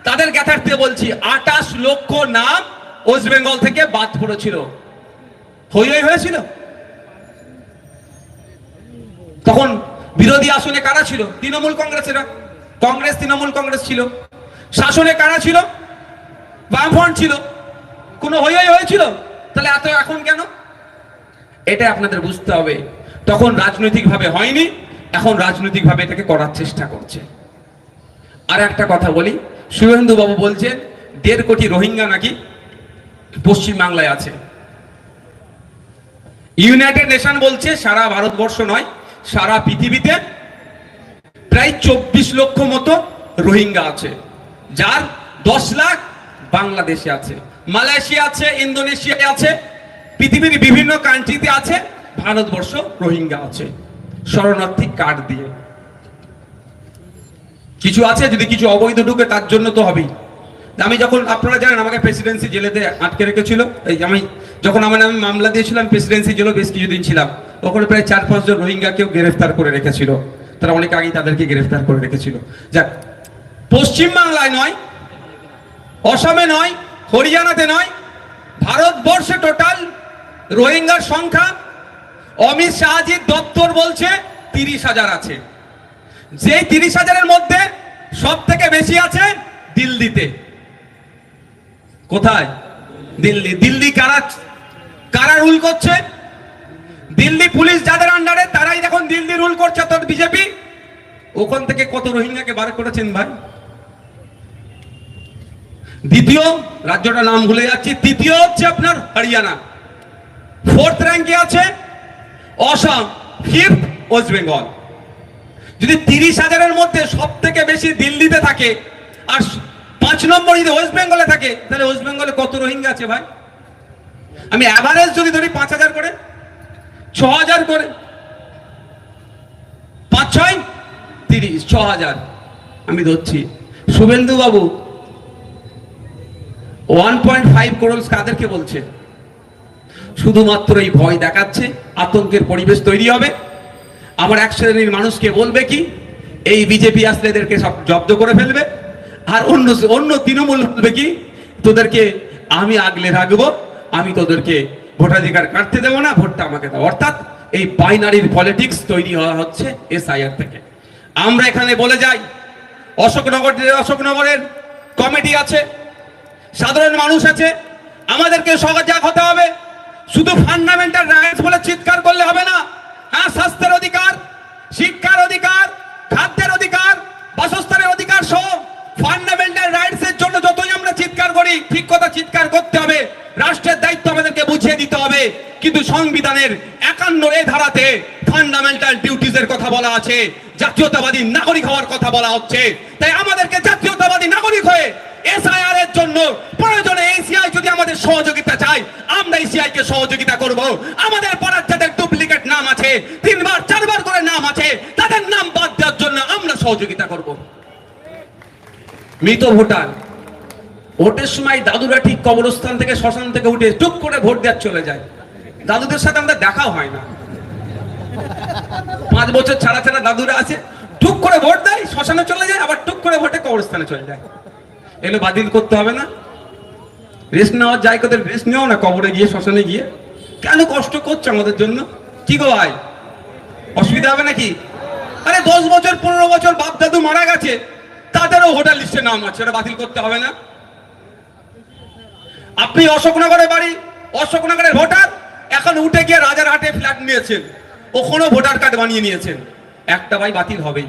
তাদের জ্ঞাতার্থে বলছি, 28 লক্ষ নাম ওয়েস্ট বেঙ্গল থেকে বাদ পড়েছিল। হয়েছিল। তখন বিরোধী আসনে কারা ছিল? তৃণমূল কংগ্রেসেরা। কংগ্রেস, তৃণমূল কংগ্রেস ছিল। শাসনে কারা ছিল? বামফ্রন্ট ছিল। কোনো হয়েছিল? তাহলে এত এখন কেন? এটা আপনাদের বুঝতে হবে। তখন রাজনৈতিক ভাবে হয়নি, এখন রাজনৈতিক ভাবে এটাকে করার চেষ্টা করছে। আর একটা কথা বলি, শুভেন্দু বাবু বলছেন 1.5 কোটি রোহিঙ্গা নাকি পশ্চিমবাংলায় আছে। ইউনাইটেড নেশন বলছে সারা ভারতবর্ষ নয়, সারা পৃথিবীতে প্রায় 24 লক্ষ মতো রোহিঙ্গা আছে, যার 10 লাখ বাংলাদেশে আছে, মালয়েশিয়া আছে, ইন্দোনেশিয়ায় আছে, পৃথিবীর বিভিন্ন কান্ট্রিতে আছে। ভারতবর্ষ রোহিঙ্গা আছে শরণার্থী কার্ড দিয়ে। কিছু আছে, যদি কিছু অবৈধ ঢুকে তার জন্য তো হবেই। আমি যখন, আপনারা জানেন আমাকে প্রেসিডেন্সি জেলেতে আটকে রেখেছিল, এই আমি যখন আমি মামলা দিয়েছিলাম প্রেসিডেন্সি জেলে বেশ কিছুদিন ছিলাম, ওখানে প্রায় 4-5 জন রোহিঙ্গাকেও গ্রেফতার করে রেখেছিল। তারা অনেক আগেই তাদেরকে গ্রেফতার করে রেখেছিল। যাক, পশ্চিমবাংলায় নয়, অসমে নয়, হরিয়ানাতে নয়, ভারতবর্ষে টোটাল রোহিঙ্গার সংখ্যা অমিত শাহজির দপ্তর বলছে 30,000 আছে। যে 30,000-এর মধ্যে সব থেকে বেশি আছে দিল্লিতে। কোথায়? দিল্লি। দিল্লি কারা রুল করছে? দিল্লি পুলিশ যাদের আন্ডারে, তারাই এখন দিল্লি রুল করছে। তোর বিজেপি ওখান থেকে কত রোহিঙ্গাকে বার করেছেন ভাই? দ্বিতীয় রাজ্যটা নাম ভুলে যাচ্ছি, তৃতীয় হচ্ছে আপনার হরিয়ানা, ফোর্থ র্যাঙ্কে আছে অসম, ফিফথ ওয়েস্ট বেঙ্গল। যদি 30,000-এর মধ্যে সব থেকে বেশি দিল্লিতে থাকে আর 5 নম্বর যদি ওয়েস্ট বেঙ্গলে থাকে, তাহলে ওয়েস্ট বেঙ্গলে কত রোহিঙ্গা আছে ভাই? আমি অ্যাভারেজ যদি ধরি 5,000 করে, 6,000 করে, 5-6 30, 6,000 আমি ধরছি। শুভেন্দু বাবু 1.5 করোড় কাদেরকে বলছে? শুধুমাত্র এই ভয় দেখাচ্ছে, আতঙ্কের পরিবেশ তৈরি হবে। আমার এক শ্রেণীর মানুষকে বলবে কি, এই বিজেপি আসলে এদেরকে সব জব্দ করে ফেলবে, আর অন্য তৃণমূল বলবে কি, তোদেরকে আমি আগলে রাখবো, আমি তোদেরকে ভোটাধিকার কাটতে দেবো না, ভোটটা আমাকে দাও। অর্থাৎ এই বাইনারির পলিটিক্স তৈরি হওয়া হচ্ছে এসআইআর থেকে। আমরা এখানে বলে যাই, অশোকনগরের কমিটি আছে, সাধারণ মানুষ আছে, আমাদেরকে সজাগ হতে হবে। শুধু ফান্ডামেন্টাল রাইটস বলে চিৎকার করলে হবে না। হ্যাঁ, স্বাস্থ্যের অধিকার, শিক্ষার অধিকার, খাদ্যের অধিকার, বাসস্থানের অধিকার সহ ফান্ডামেন্টাল রাইটস এর জন্য যতই আমরা চিৎকার করি, ঠিক কথা চিৎকার করতে হবে। রাষ্ট্রের দায়িত্ব আমাদেরকে বুঝিয়ে দিতে হবে। কিন্তু সংবিধানের 51 ধারাতে ফান্ডামেন্টাল ডিউটিজ এর কথা বলা আছে, জাতীয়তাবাদী নাগরিক হওয়ার কথা বলা হচ্ছে। তাই আমাদেরকে জাতীয়তাবাদী নাগরিক হয়ে এসআইআর এর জন্য প্রয়োজনে এসিআই যদি আমাদের সহযোগিতা চায়, আমরা এসিআই কে সহযোগিতা করব। আমাদের পাড়ার যাদের ডুপ্লিকেট নাম আছে, 3বার 4বার করে নাম আছে, তাদের নাম বাদ দেওয়ার জন্য আমরা সহযোগিতা করব। মৃত ভোটার, ভোটের সময় দাদুরা ঠিক কবরস্থান থেকে, শ্মশান থেকে উঠে টুক করে ভোট দেওয়ার চলে যায়। দাদুদের সাথে আমাদের দেখাও হয় না। 5 বছর ছাড়া ছাড়া দাদুরা আছে, টুক করে ভোট দেয়, শ্মশানে চলে যায়, আবার টুক করে ভোটে কবরস্থানে চলে যায়। এগুলো বাতিল করতে হবে না? রেস্ট নেওয়ার জায়গাদের রেস্ট নেও না, কবরে গিয়ে, শ্মশানে গিয়ে। কেন কষ্ট করছো আমাদের জন্য? কি গো ভাই, অসুবিধা হবে নাকি? আরে 10 বছর 15 বছর বাপ দাদু মারা গেছে, তাদেরও ভোটার লিস্টে নাম আছে, ওটা বাতিল করতে হবে না? আপনি অশোকনগরে বাড়ি, অশোকনগরের ভোটার, এখন উঠে গিয়ে রাজারহাটে ফ্ল্যাট নিয়েছেন, ওখানেও ভোটার কার্ড বানিয়ে নিয়েছেন, একটা ভাই বাতিল হবেই।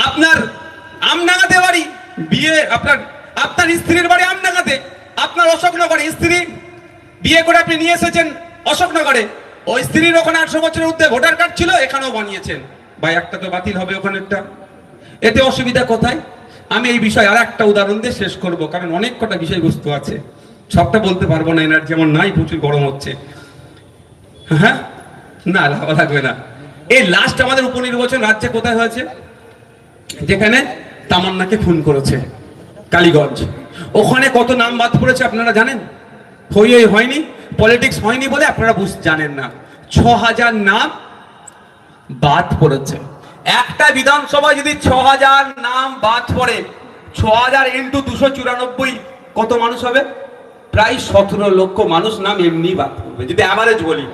আপনার আমডাঙ্গাতে বাড়ি, বিয়ে আপনার স্ত্রীর বাড়ি আমডাঙ্গাতে, আপনার অশোকনগরে স্ত্রী বিয়ে করে আপনি নিয়ে এসেছেন অশোকনগরে, ওই স্ত্রীর ওখানে 18 বছরের ঊর্ধ্বে ভোটার কার্ড ছিল, এখানেও বানিয়েছেন, ভাই একটা তো বাতিল হবে ওখানেরটা। এতে অসুবিধা কোথায়? আমি এই বিষয়ে আর একটা উদাহরণ দিয়ে শেষ করব, কারণ অনেক কটা বিষয়বস্তু আছে, সবটা বলতে পারবো না, এনার্জি যেমন নাই, প্রচুর গরম হচ্ছে। হ্যাঁ, না লাগবে না। এই লাস্ট আমাদের উপনির্বাচন রাজ্যে কোথায় হয়েছে? যেখানে তামান্নাকে খুন করেছে, কালীগঞ্জ। ওখানে কত নাম বাদ পড়েছে আপনারা জানেন? হয়নি, পলিটিক্স হয়নি বলে আপনারা জানেন না। 6,000 নাম বাদ পড়েছে। একটা বিধানসভায় যদি 6,000 নাম বাদ পড়ে, 6,000 ইন্টু 294 কত মানুষ হবে? প্রায় 17 লক্ষ মানুষ নাম এমনি বাদ পড়বে, যদি অ্যাভারেজ বলি।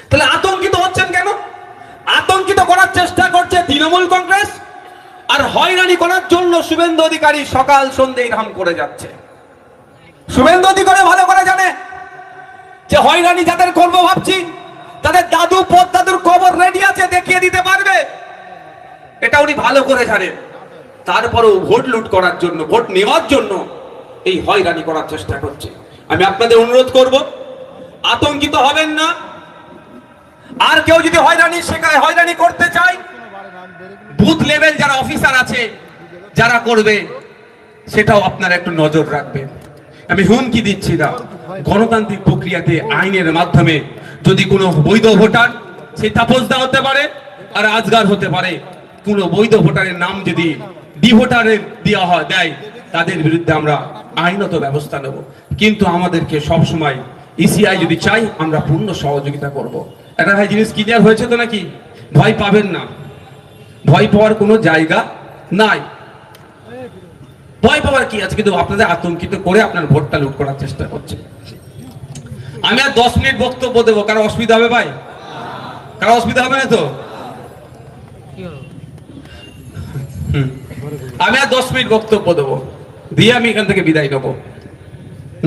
তাহলে আতঙ্কিত হচ্ছেন কেন? আতঙ্কিত করার চেষ্টা করছে তৃণমূল কংগ্রেস, আর হয়রানি করার জন্য শুভেন্দু অধিকারী সকাল সন্ধ্যে এরকম করে যাচ্ছে। শুভেন্দু অধিকারী ভালো করে জানে যে হয়রানি যাদের করবো ভাবছি, তাদের দাদু পদ্দাদুর কবর রেডি আছে, দেখিয়ে দিতে পারবে, এটা উনি ভালো করে জানেন। তারপরেও ভোট লুট করার জন্য, ভোট নেওয়ার জন্য এই হয়রানি করার চেষ্টা করছে। আমি আপনাদের অনুরোধ করব, আতঙ্কিত হবেন না। আর কেউ যদি হয়রানি করতে চায়, বুথ লেভেল যারা অফিসার আছে যারা করবে, সেটাও আপনারা একটু নজর রাখবেন। আমি হুমকি দিচ্ছি না, গণতান্ত্রিক প্রক্রিয়াতে আইনের মাধ্যমে যদি কোনো বৈধ ভোটার, সেই তাপসদা হতে পারে আর আজগার হতে পারে, কোনো বৈধ ভোটারের নাম যদি ডিভোটারের দেওয়া দেয়, তাদের বিরুদ্ধে আমরা আইনত ব্যবস্থা নেব। কিন্তু আমাদেরকে সবসময় ইসিআই যদি চাই, আমরা পূর্ণ সহযোগিতা করব। একটা ভাই জিনিস ক্লিয়ার হয়েছে তো নাকি? ভয় পাবেন না, ভয় পাওয়ার কোনো জায়গা নাই। ভয় পাওয়ার কি আছে? কিন্তু আপনাদের আতঙ্কিত করে আপনার ভোটটা লুট করার চেষ্টা করছে। আমি আর 10 মিনিট বক্তব্য দেবো, কারো অসুবিধা হবে ভাই? কারো অসুবিধা হবে না তো? আমি আর 10 মিনিট বক্তব্য দেবো, দিয়ে আমি এখান থেকে বিদায় নেবো।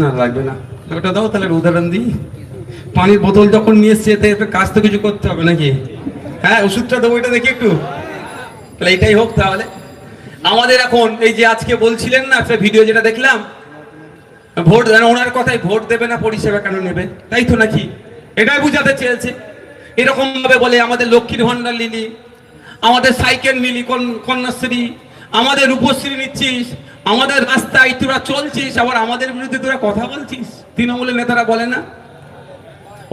না লাগবে না, ওটা দাও তাহলে উদাহরণ দিই। পানির বোতল যখন নিয়ে এসছে, এতে একটা কাজ তো কিছু করতে হবে নাকি? হ্যাঁ, ওষুধটা দেবো, এটা দেখি একটু, তাহলে এটাই হোক। তাহলে আমাদের এখন এই যে আজকে বলছিলেন না একটা ভিডিও যেটা দেখলাম, ভোট ওনার কথাই ভোট দেবে না পরিষেবা কেন নেবে, তাই তো নাকি? এটাই বুঝাতে চেয়েছে। এরকম ভাবে বলে আমাদের লক্ষ্মীর ভান্ডার নিলি, আমাদের সাইকেল নিলি, কন্যাশ্রী, আমাদের রূপশ্রী নিচ্ছিস, আমাদের রাস্তায় তোরা চলছিস, আবার আমাদের বিরুদ্ধে তোরা কথা বলছিস। তৃণমূলের নেতারা বলে না?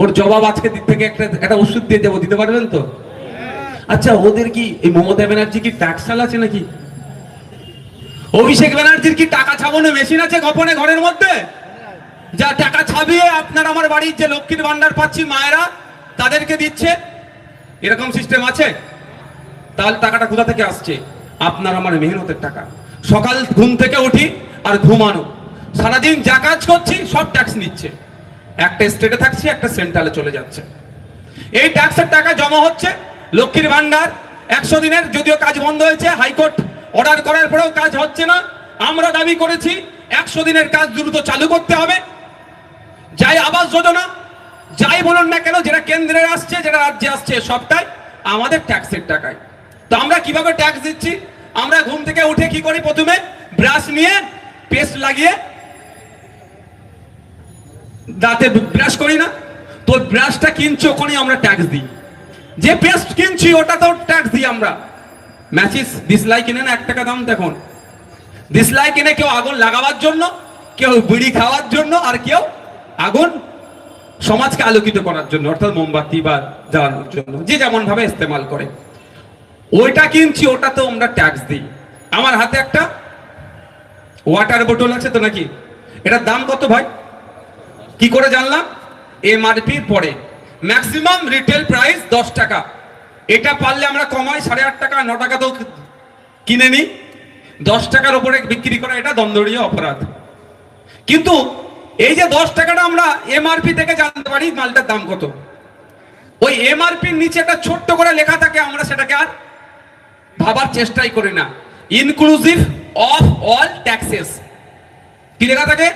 ওর জবাব আজকে দিক থেকে একটা ওষুধ দিয়ে দেবো, দিতে পারবেন তো? আচ্ছা, ওদের কি এই মমতা ব্যানার্জি কি ট্যাক্সাল আছে নাকি? অভিষেক ব্যানার্জির কি টাকা ছাপানো মেশিন আছে গোপনে ঘরের মধ্যে, যা টাকা ছাপিয়ে আপনার আমার বাড়ির যে লক্ষ্মীর ভান্ডার পাচ্ছি মায়েরা তাদেরকে দিচ্ছে? এরকম সিস্টেম আছে? তাহলে টাকাটা কোথা থেকে আসছে? আপনার আমার মেহনতের টাকা। সকাল ঘুম থেকে উঠি আর ঘুমানো, সারাদিন যা কাজ করছি সব ট্যাক্স নিচ্ছে। একটা স্টেটে থাকছি, একটা সেন্ট্রালে চলে যাচ্ছে। এই ট্যাক্সের টাকা জমা হচ্ছে লক্ষ্মীর ভান্ডার 100 দিনের, যদিও কাজ বন্ধ হয়েছে, হাইকোর্ট অর্ডার করার পরেও কাজ হচ্ছে না। আমরা দাবি করেছি 100 দিনের কাজ দ্রুত চালু করতে হবে। যাই আবাস যোজনা, যাই বলুন না কেন, যেটা কেন্দ্রে আসছে, যেটা রাজ্যে আসছে, সবটাই আমাদের ট্যাক্সের টাকায়। তো আমরা কিভাবে ট্যাক্স দিচ্ছি? আমরা ঘুম থেকে উঠে কি করি? প্রথমে ব্রাশ নিয়ে পেস্ট লাগিয়ে দাঁতে ব্রাশ করি না? তো ব্রাশটা কিনছি, ওখানে আমরা ট্যাক্স দিই। যে পেস্ট কিনছি ওটা তো ট্যাক্স দিই আমরা। ম্যাচিস দিসলাই কিনে না 1 টাকা দাম, দেখুন দিসলাই কিনে কেউ আগুন লাগাবার জন্য, কেউ বিড়ি খাওয়ার জন্য, আর কেউ আগুন সমাজকে আলোকিত করার জন্য, অর্থাৎ মোমবাতি বা জ্বালানোর জন্য, যে যেমন ভাবে ইস্তেমাল করে। ওইটা কিনছি, ওটা তো আমরা ট্যাক্স দিই। আমার হাতে একটা ওয়াটার বোতল আছে তো নাকি, এটার দাম কত ভাই? কি করে জানলাম? এমআরপি পরে ম্যাক্সিমাম রিটেল প্রাইস 10 টাকা। এটা পারলে আমরা কমাই 8.5 টাকা, 9 টাকা তো কিনে নিই। 10 টাকার উপরে বিক্রি করা এটা দণ্ডনীয় অপরাধ। কিন্তু এই যে 10 টাকাটা আমরা এমআরপি থেকে জানতে পারি মালটার দাম কত, ওই এমআরপির নিচে একটা ছোট্ট করে লেখা থাকে, আমরা সেটাকে আর ভাবার চেষ্টাই করি না। Inclusive of all taxes. কি লেখা থাকে?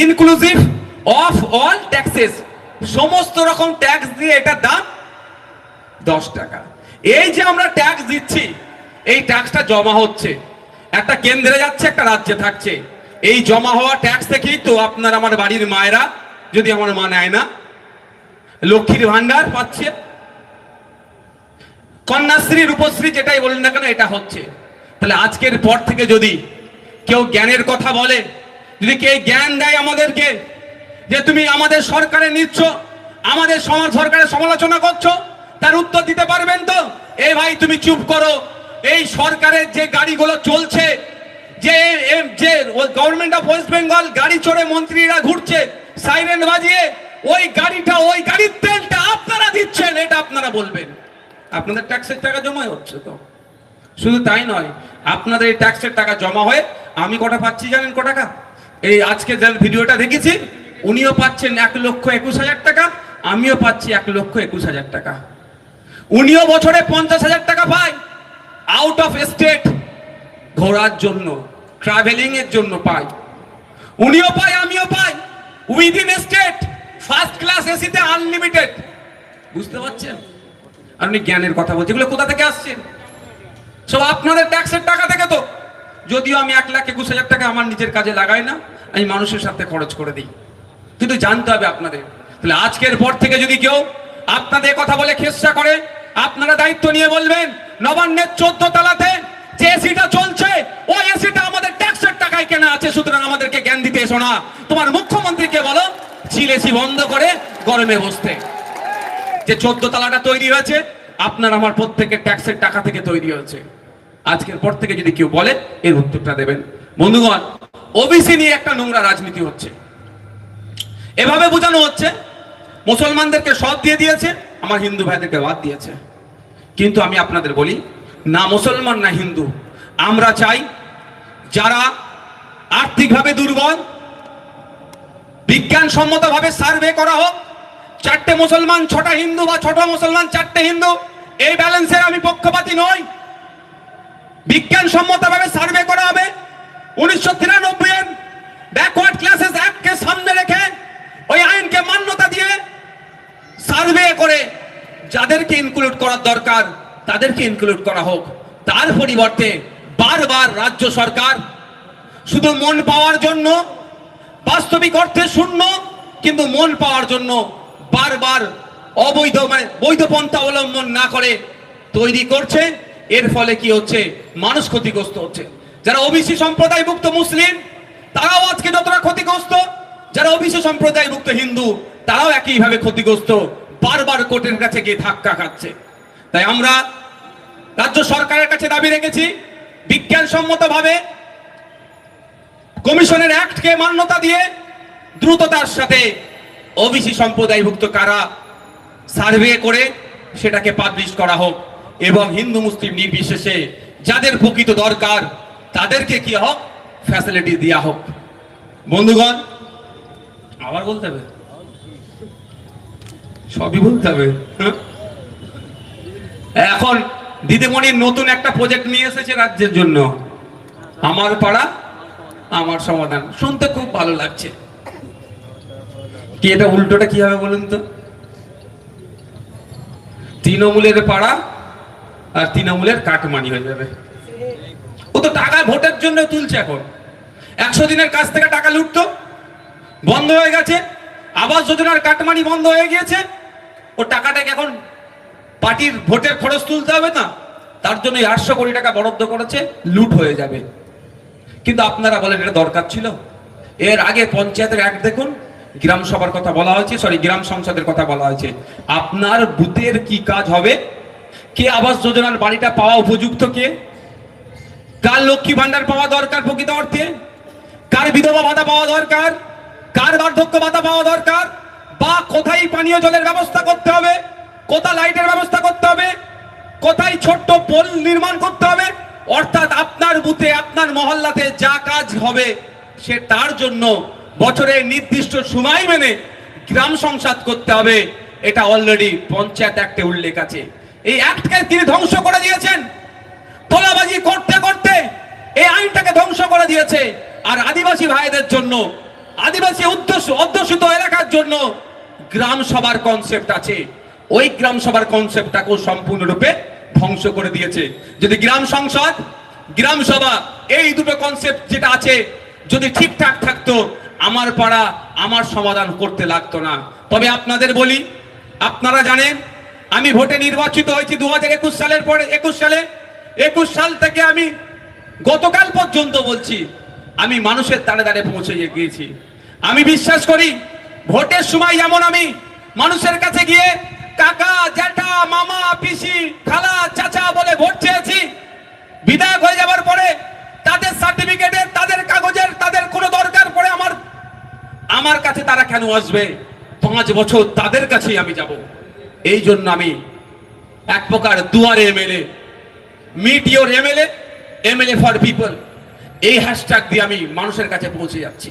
ইনক্লুসিভ অফ অল ট্যাক্সেস, সমস্ত রকম ট্যাক্স দিয়ে এটার দাম 10 টাকা। এই যে আমরা ট্যাক্স দিচ্ছি, এই ট্যাক্সটা জমা হচ্ছে, একটা কেন্দ্রে যাচ্ছে, একটা রাজ্যে থাকছে। এই জমা হওয়া ট্যাক্স থেকেই তো আপনার আমার বাড়ির মায়েরা, যদি আমার মা নেয় না, লক্ষ্মীর ভান্ডার পাচ্ছে, কন্যাশ্রী, রূপশ্রী, যেটাই বলেন না কেন, এটা হচ্ছে। তাহলে আজকের পর থেকে যদি কেউ জ্ঞানের কথা বলে, যদি কেউ জ্ঞান দেয় আমাদেরকে, যে তুমি আমাদের সরকারে নিচ্ছ, আমাদের সরকারের সমালোচনা করছো, তার উত্তর দিতে পারবেন তো? এই ভাই তুমি চুপ করো। এই সরকারের যে গাড়িগুলো চলছে, যে গভর্নমেন্ট অফ ওয়েস্ট বেঙ্গল গাড়ি চড়ে মন্ত্রীরা ঘুরছে সাইরেন বাজিয়ে, ওই গাড়ির তেলটা আপনারা দিচ্ছেন, এটা আপনারা বলবেন। আপনাদের ট্যাক্সের টাকা জমা হচ্ছে তো। শুধু তাই নয়, আপনাদের এই ট্যাক্সের টাকা জমা হয়ে আমি কটা পাচ্ছি জানেন? ক টাকা? এই আজকে যে ভিডিওটা দেখেছি, উনিও পাচ্ছেন 1,21,000 টাকা, আমিও পাচ্ছি 1,21,000 টাকা। উনিও বছরে 50,000 টাকা পায়, আউট অফ স্টেট ঘোরার জন্য, ট্রাভেলিং এর জন্য পাই। উনিও পায়, আমিও পাই। উইদিন স্টেট ফার্স্ট ক্লাস এসিতে আনলিমিটেড। বুঝতে পারছেন? আপনি জ্ঞানের কথা বলছেন, এগুলো কোথা থেকে আসছে? সব আপনাদের ট্যাক্সের টাকা থেকে তো। যদিও আমি 1,21,000 টাকা আমার নিজের কাজে লাগাই না, আমি মানুষের সাথে খরচ করে দিই। কিন্তু জানতে হবে আপনাদের। তাহলে আজকের পর থেকে যদি কেউ আপনাদের কথা বলে খেসা করে, আপনারা দায়িত্ব নিয়ে বলবেন, নবান্নের 14 তলাতে যে এসিটা চলছে, ওই এসিটা আমাদের ট্যাক্সের টাকায় কেনা আছে। সুতরাং আমাদেরকে জ্ঞান দিতে এসো না। তোমার মুখ্যমন্ত্রীকে বলো চিল এসি বন্ধ করে গরমে বসতে। যে 14 তলাটা তৈরি হয়েছে, আপনার আমার প্রত্যেকের ট্যাক্সের টাকা থেকে তৈরি হয়েছে। আজকের পর থেকে যদি কেউ বলে, এর উত্তরটা দেবেন। বন্ধুগণ, ওবিসি নিয়ে একটা নোংরা রাজনীতি হচ্ছে। এভাবে বোঝানো হচ্ছে মুসলমানদেরকে সব দিয়ে দিয়েছে, আমার হিন্দু ভাইদেরকে বাদ দিয়েছে। কিন্তু আমি আপনাদের বলি, না মুসলমান না হিন্দু, আমরা চাই যারা আর্থিকভাবে দুর্বল, বিজ্ঞানসম্মতভাবে সার্ভে করা হোক, 4টে মুসলমান 6টা হিন্দু, বা 6টা মুসলমান 4টে হিন্দু, এই ব্যালেন্সের আমি পক্ষপাতী নই। বিজ্ঞানসম্মতভাবে সার্ভে করা হবে। 1993 এর ব্যাকওয়ার্ড ক্লাসেস অ্যাক্টকে সামনে রেখে ওই আইনকে মান্যতা দিয়ে সার্ভে করে যাদেরকে ইনক্লুড করার দরকার তাদেরকে ইনক্লুড করা হোক। তার পরিবর্তে বারবার রাজ্য সরকার শুধু মন পাওয়ার জন্য, বাস্তবিক অর্থে শূন্য, কিন্তু মন পাওয়ার জন্য বারবার অবৈধ বৈধ পন্থা অবলম্বন না করে তৈরি করছে। এর ফলে কি হচ্ছে? মানুষ ক্ষতিগ্রস্ত হচ্ছে। যারা ওবিসি সম্প্রদায়ভুক্ত মুসলিম তারাও আজকে যতটা ক্ষতিগ্রস্ত, যারা ওবিসি সম্প্রদায়ভুক্ত হিন্দু তারাও একইভাবে ক্ষতিগ্রস্ত, বারবার কোর্টের কাছে গিয়ে ধাক্কা খাচ্ছে। তাই আমরা রাজ্য সরকারের কাছে দাবি রেখেছি, বিজ্ঞানসম্মতভাবে কমিশনের অ্যাক্টকে মান্যতা দিয়ে দ্রুততার সাথে ওবিসি সম্প্রদায়ভুক্ত কারা সার্ভে করে সেটাকে পাবলিশ করা হোক, এবং হিন্দু মুসলিম নির্বিশেষে যাদের প্রকৃত দরকার তাদেরকে কি হোক, ফ্যাসিলিটি দেওয়া হোক। বন্ধুগণ, আবার বলতে হবে, সবই বলতে হবে। এখন দিদিমণির নতুন একটা প্রজেক্ট নিয়ে এসেছে রাজ্যের জন্য, আমার পাড়া আমার সমাধান। শুনতে খুব ভালো লাগছে। কি এটা উল্টোটা কি হবে বলুন তো? তৃণমূলের পাড়া আর তৃণমূলের কাটমানি হয়ে যাবে। ও তো টাকা ভোটের জন্য তুলছে। এখন 100 দিনের কাছ থেকে টাকা লুটতো, বন্ধ হয়ে গেছে। আবাস যোজনার কাটমানি বন্ধ হয়ে গিয়েছে। ও টাকাটাকে এখন পার্টির ভোটের খরচ তুলতে হবে না, তার জন্য 800 কোটি টাকা বরাদ্দ করেছে, লুট হয়ে যাবে। কিন্তু আপনারা বলেন এটা দরকার ছিল? এর আগে পঞ্চায়েতের অ্যাক্ট দেখুন, গ্রাম সভার কথা বলা হয়েছে, গ্রাম সংসদের কথা বলা হয়েছে। আপনার বুথের কি কাজ হবে, কে আবাস যোজনার বাড়িটা পাওয়া উপযুক্ত, কে কার লক্ষ্মী ভান্ডার পাওয়া দরকার প্রকৃত অর্থে, কার বিধবা ভাতা পাওয়া দরকার, কার বার্ধক্য ভাতা পাওয়া দরকার, বা কোথায় পানীয় জলের ব্যবস্থা করতে হবে, কোথায় লাইটের ব্যবস্থা করতে হবে, কোথায় ছোট্ট পোল নির্মাণ করতে হবে। অর্থাৎ আপনার বুথে আপনার মহল্লাতে যা কাজ হবে সে তার জন্য বছরের নির্দিষ্ট সময় মেনে গ্রাম সংসদ করতে হবে। এটা অলরেডি পঞ্চায়েত অ্যাক্টে উল্লেখ আছে। এই অ্যাক্টকে তিনি ধ্বংস করে দিয়েছেন। তোলাবাজি করতে করতে এই আইনটাকে ধ্বংস করে দিয়েছে। আর আদিবাসী ভাইদের জন্য, আদিবাসী অধ্যুষিত এলাকার জন্য গ্রাম সভার কনসেপ্ট আছে, ওই গ্রাম সভার কনসেপ্টটাকেও সম্পূর্ণরূপে ধ্বংস করে দিয়েছে। যদি গ্রাম সংসদ, গ্রাম সভা, এই দুটো কনসেপ্ট যেটা আছে যদি ঠিকঠাক থাকতো, আমার পাড়া আমার সমাধান করতে লাগতো না। তবে আপনাদের বলি, আপনারা জানেন আমি ভোটে নির্বাচিত হয়েছি 2021 সালের পরে। 21 সাল থেকে আমি গতকাল পর্যন্ত বলছি, আমি মানুষের দ্বারে দ্বারে পৌঁছে গিয়েছি। আমি বিশ্বাস করি ভোটের সময় যেমন আমি মানুষের কাছে গিয়ে কাকা, জ্যাঠা, মামা, পিসি, খালা, চাচা বলে ভোট চেয়েছি, বিধায়ক হয়ে যাবার পরে তাদের সার্টিফিকেটের, তাদের কাগজের, তাদের কোনো দরকার পড়ে আমার কাছে তারা কেন আসবে? 5 বছর তাদের কাছেই আমি যাব। এই জন্য আমি এক প্রকার দুয়ারে MLA, meet your MLA, MLA for people, এই হ্যাশট্যাগ দিয়ে আমি মানুষের কাছে পৌঁছে যাচ্ছি।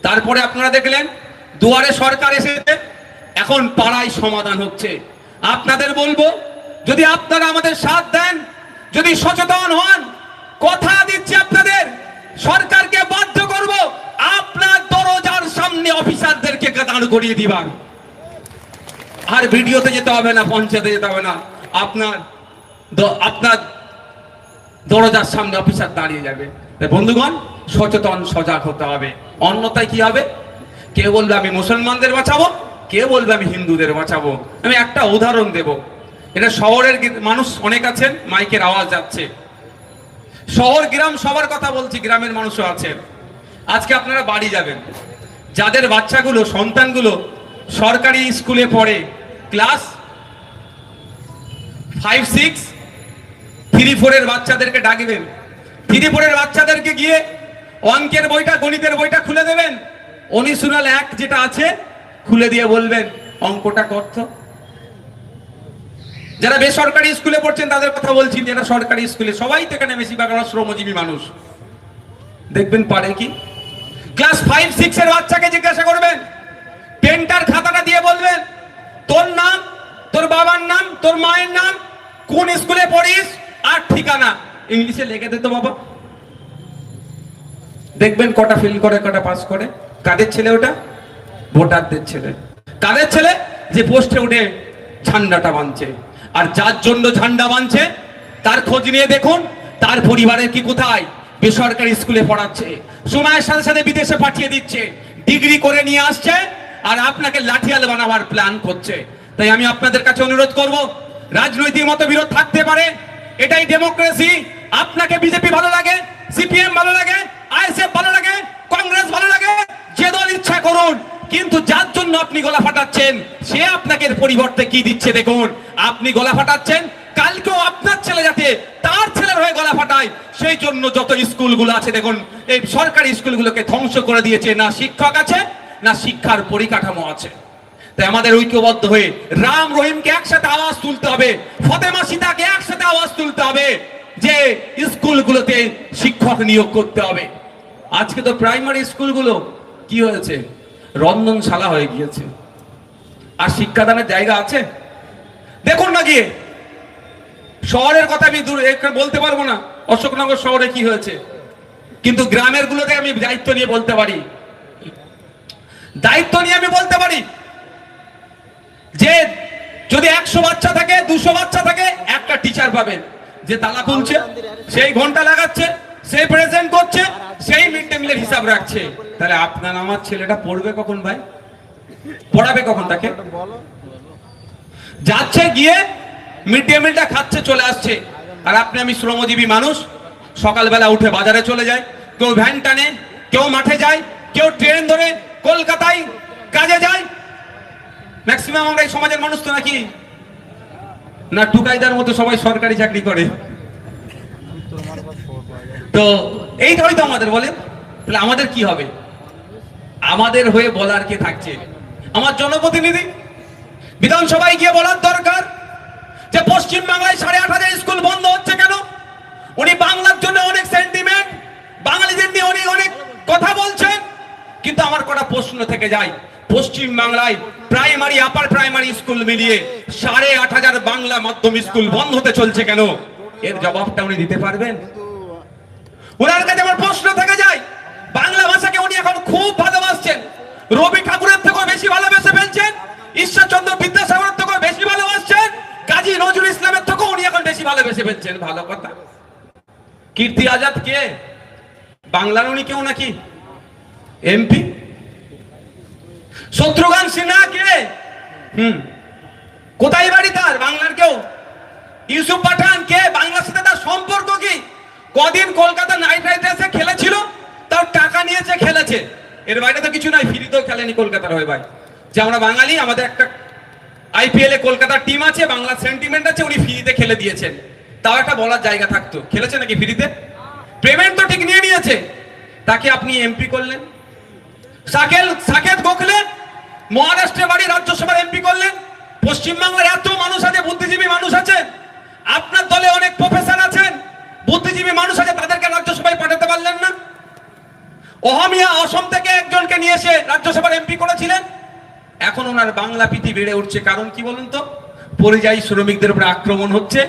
তারপরে আপনারা দেখলেন দুয়ারে সরকার এসেছে, এখন পাড়ায় সমাধান হচ্ছে। আপনাদের বলবো, যদি আপনারা আমাদের সাথ দেন, যদি সচেতন হন, কথা দিচ্ছি আপনাদের, সরকারকে বাধ্য করব আপনার দরজার সামনে অফিসারদেরকে দাঁড় করিয়ে দিবার। আর ভিডিওতে যেতে হবে না, পঞ্চায়েতে যেতে হবে না, আপনার দরজার সামনে অফিসার দাঁড়িয়ে যাবে। বন্ধুগণ, সচেতন সজাগ হতে হবে, অন্যথায় কি হবে? কে বলবে আমি মুসলমানদের বাঁচাবো, কে বলবে আমি হিন্দুদের বাঁচাবো। আমি একটা উদাহরণ দেব। এটা শহরের মানুষ অনেক আছেন, মাইকের আওয়াজ যাচ্ছে। শহর গ্রাম সবার কথা বলছি, গ্রামের মানুষও আছেন। আজকে আপনারা বাড়ি যাবেন, যাদের বাচ্চাগুলো, সন্তানগুলো সরকারি স্কুলে পড়ে, ক্লাস 5, 6, 3, 4 এর বাচ্চাদেরকে ডাকবেন। 3, 4 এর বাচ্চাদেরকে গিয়ে অঙ্কের বইটা, গণিতের বইটা খুলে দেবেন, অনুশীলন 1 যেটা আছে খুলে দিয়ে বলবেন অঙ্কটা করতো। যারা বেসরকারি স্কুলে পড়ছেন তাদের কথা বলছি, যারা সরকারি স্কুলে, সবাই তো এখানে বেশিরভাগ শ্রমজীবী মানুষ, দেখবেন পারে কি। ক্লাস 5, 6 এর বাচ্চাকে জিজ্ঞাসা করবেন, পেনটার খাতাটা দিয়ে বলবেন তোর নাম, তোর বাবার নাম, তোর মায়ের নাম, কোন স্কুলে পড়িস, আর ঠিকানা ইংলিশে লিখে দে তো বাবা। দেখবেন কটা ফেল করে, কটা পাস করে। কাদের ছেলে ওটা? ভোটারদের ছেলে। কাদের ছেলে? যে পোস্টে উঠে ঝান্ডাটা বাঁধছে। আর যার জন্য ঝান্ডা বাঁধছে তার খোঁজ নিয়ে দেখুন তার পরিবারের কি কোথায়? বেসরকারি স্কুলে পড়াচ্ছে, সময়ের সাথে সাথে বিদেশে পাঠিয়ে দিচ্ছে, ডিগ্রি করে নিয়ে আসছে, আর আপনাকে লাঠিয়াল বানাবার প্ল্যান করছে। তাই আমি আপনাদের কাছে অনুরোধ করব, রাজনৈতিক মতবিরোধ থাকতে পারে, এটাই ডেমোক্রেসি। আপনাকে বিজেপি ভালো লাগে, সিপিএম ভালো লাগে, আইএসএফ ভালো লাগে, কংগ্রেস ভালো লাগে, যে দল ইচ্ছা করুন, কিন্তু যার জন্য আপনি গলা ফাটাচ্ছেন সে আপনাকে পরিবর্তে কি দিচ্ছে দেখুন। আপনি গলা ফাটাচ্ছেন, কালকেও আপনার ছেলে যাতে তার ছেলের হয়ে গলা ফাটায়, সেই জন্য যত স্কুলগুলো আছে দেখুন, এই সরকারি স্কুলগুলোকে ধ্বংস করে দিয়েছে। না শিক্ষক আছে, না শিক্ষার পরিকাঠামো আছে। তাই আমাদের ঐক্যবদ্ধ হয়ে রাম রহিমকে একসাথে আওয়াজ তুলতে হবে, ফতেমা সীতাকে একসাথে আওয়াজ তুলতে হবে যে স্কুলগুলোতে শিক্ষক নিয়োগ করতে হবে। আজকে তো প্রাইমারি স্কুলগুলো কি হয়েছে, রন্ধনশালা হয়ে গিয়েছে, আর শিক্ষাদানের জায়গা আছে? দেখুন না গিয়ে, শহরের কথা আমি বলতে পারবো না অশোকনগর শহরে কি হয়েছে, কিন্তু গ্রামের গুলোতে আমি দায়িত্ব নিয়ে বলতে পারি, যে যদি 100 বাচ্চা থাকে, 200 বাচ্চা থাকে, একটা টিচার পাবেন যে তালা খুলছে, সেই ঘন্টা লাগাচ্ছে, সেই প্রেজেন্ট করছে, সেই মিড ডে মিলের হিসাব রাখছে। তাহলে আপনার আমার ছেলেটা পড়বে কখন ভাই? পড়াবে কখন তাকে? যাচ্ছে গিয়ে মিড ডে মিলটা খাচ্ছে, চলে আসছে। আর আপনি আমি শ্রমজীবী মানুষ, সকালবেলা উঠে বাজারে চলে যায়, কেউ ভ্যান টানে, কেউ মাঠে যায়, কেউ ট্রেন ধরে কলকাতায় কাজে যায়। ম্যাক্সিমাম আমরা এই সমাজের মানুষ তো নাকি না টুকাইদার মতো সবাই সরকারি চাকরি করে। তো এইটাই তো আমাদের বলে, তাহলে আমাদের কি হবে? আমাদের হয়ে বলার কে থাকছে? আমার জনপ্রতিনিধি বিধানসভায় গিয়ে বলার দরকার যে পশ্চিম বাংলায় 8,500 স্কুল বন্ধ হচ্ছে কেন? উনি বাংলার জন্য অনেক সেন্টিমেন্ট, বাঙালিদের নিয়ে উনি অনেক কথা বলছেন, কিন্তু আমার কটা প্রশ্ন থেকে যায়। পশ্চিম বাংলায় প্রাইমারি আপার প্রাইমারি স্কুল মিলিয়ে 8,500 বাংলা মাধ্যমিক স্কুল বন্ধ হতে চলছে কেন? এর জবাবটা উনি দিতে পারবেন? ওনার কাছে আমার প্রশ্ন থেকে যায়। বাংলা ভাষাকে উনি এখন খুব ভালোবাসছেন, রবি ঠাকুরের থেকেও বেশি ভালোবেসে ফেলছেন, ঈশ্বরচন্দ্র বিদ্যাসাগরের থেকেও বেশি ভালোবাসছেন, কাজী নজরুল ইসলামের থেকেও উনি এখন বেশি ভালোবেসে ফেলছেন। ভালো কথা। কীর্তি আজাদ কে? বাংলার উনি কেউ নাকি এমপি? শত্রুঘ্ন সিনহা কে? কোথায় বাড়ি তার? বাংলার কেউ? ইউসুফ পাঠান কে? বাংলার সাথে তার সম্পর্ক কি? কদিন কলকাতা নাইট রাইডার্সে খেলেছিল, তার টাকা নিয়েছে, খেলেছে, এর বাইরে তো কিছু নাই। ফ্রিতেও খেলেনি কলকাতার হয়ে ভাই, যে আমরা বাঙালি, আমাদের একটা আইপিএল এ কলকাতার টিম আছে, বাংলা সেন্টিমেন্ট আছে, উনি ফ্রিতে খেলে দিয়েছেন, তাও একটা বলার জায়গা থাকতো। খেলেছে নাকি ফ্রিতে? পেমেন্ট তো ঠিক নিয়ে নিয়েছে, তাকে আপনি এমপি করলেন। সাকেত গোখলে মহারাষ্ট্রে বাড়ি, রাজ্যসভার এমপি করলেন। পশ্চিমবাংলার এত মানুষ আছে, বুদ্ধিজীবী মানুষ আছে, আপনার দলে অনেক প্রফেসর আছেন, বুদ্ধিজীবী মানুষ আছে, তাদেরকে রাজ্যসভায় পাঠাতে পারলেন না। অহমিয়া অসম থেকে একজনকে নিয়ে এসে রাজ্যসভার এমপি করেছিলেন। এখন ওনার বাংলা প্রীতি বেড়ে উঠছে, কারণ কি বলুন তো? পরিযায়ী শ্রমিকদের উপরে আক্রমণ হচ্ছে,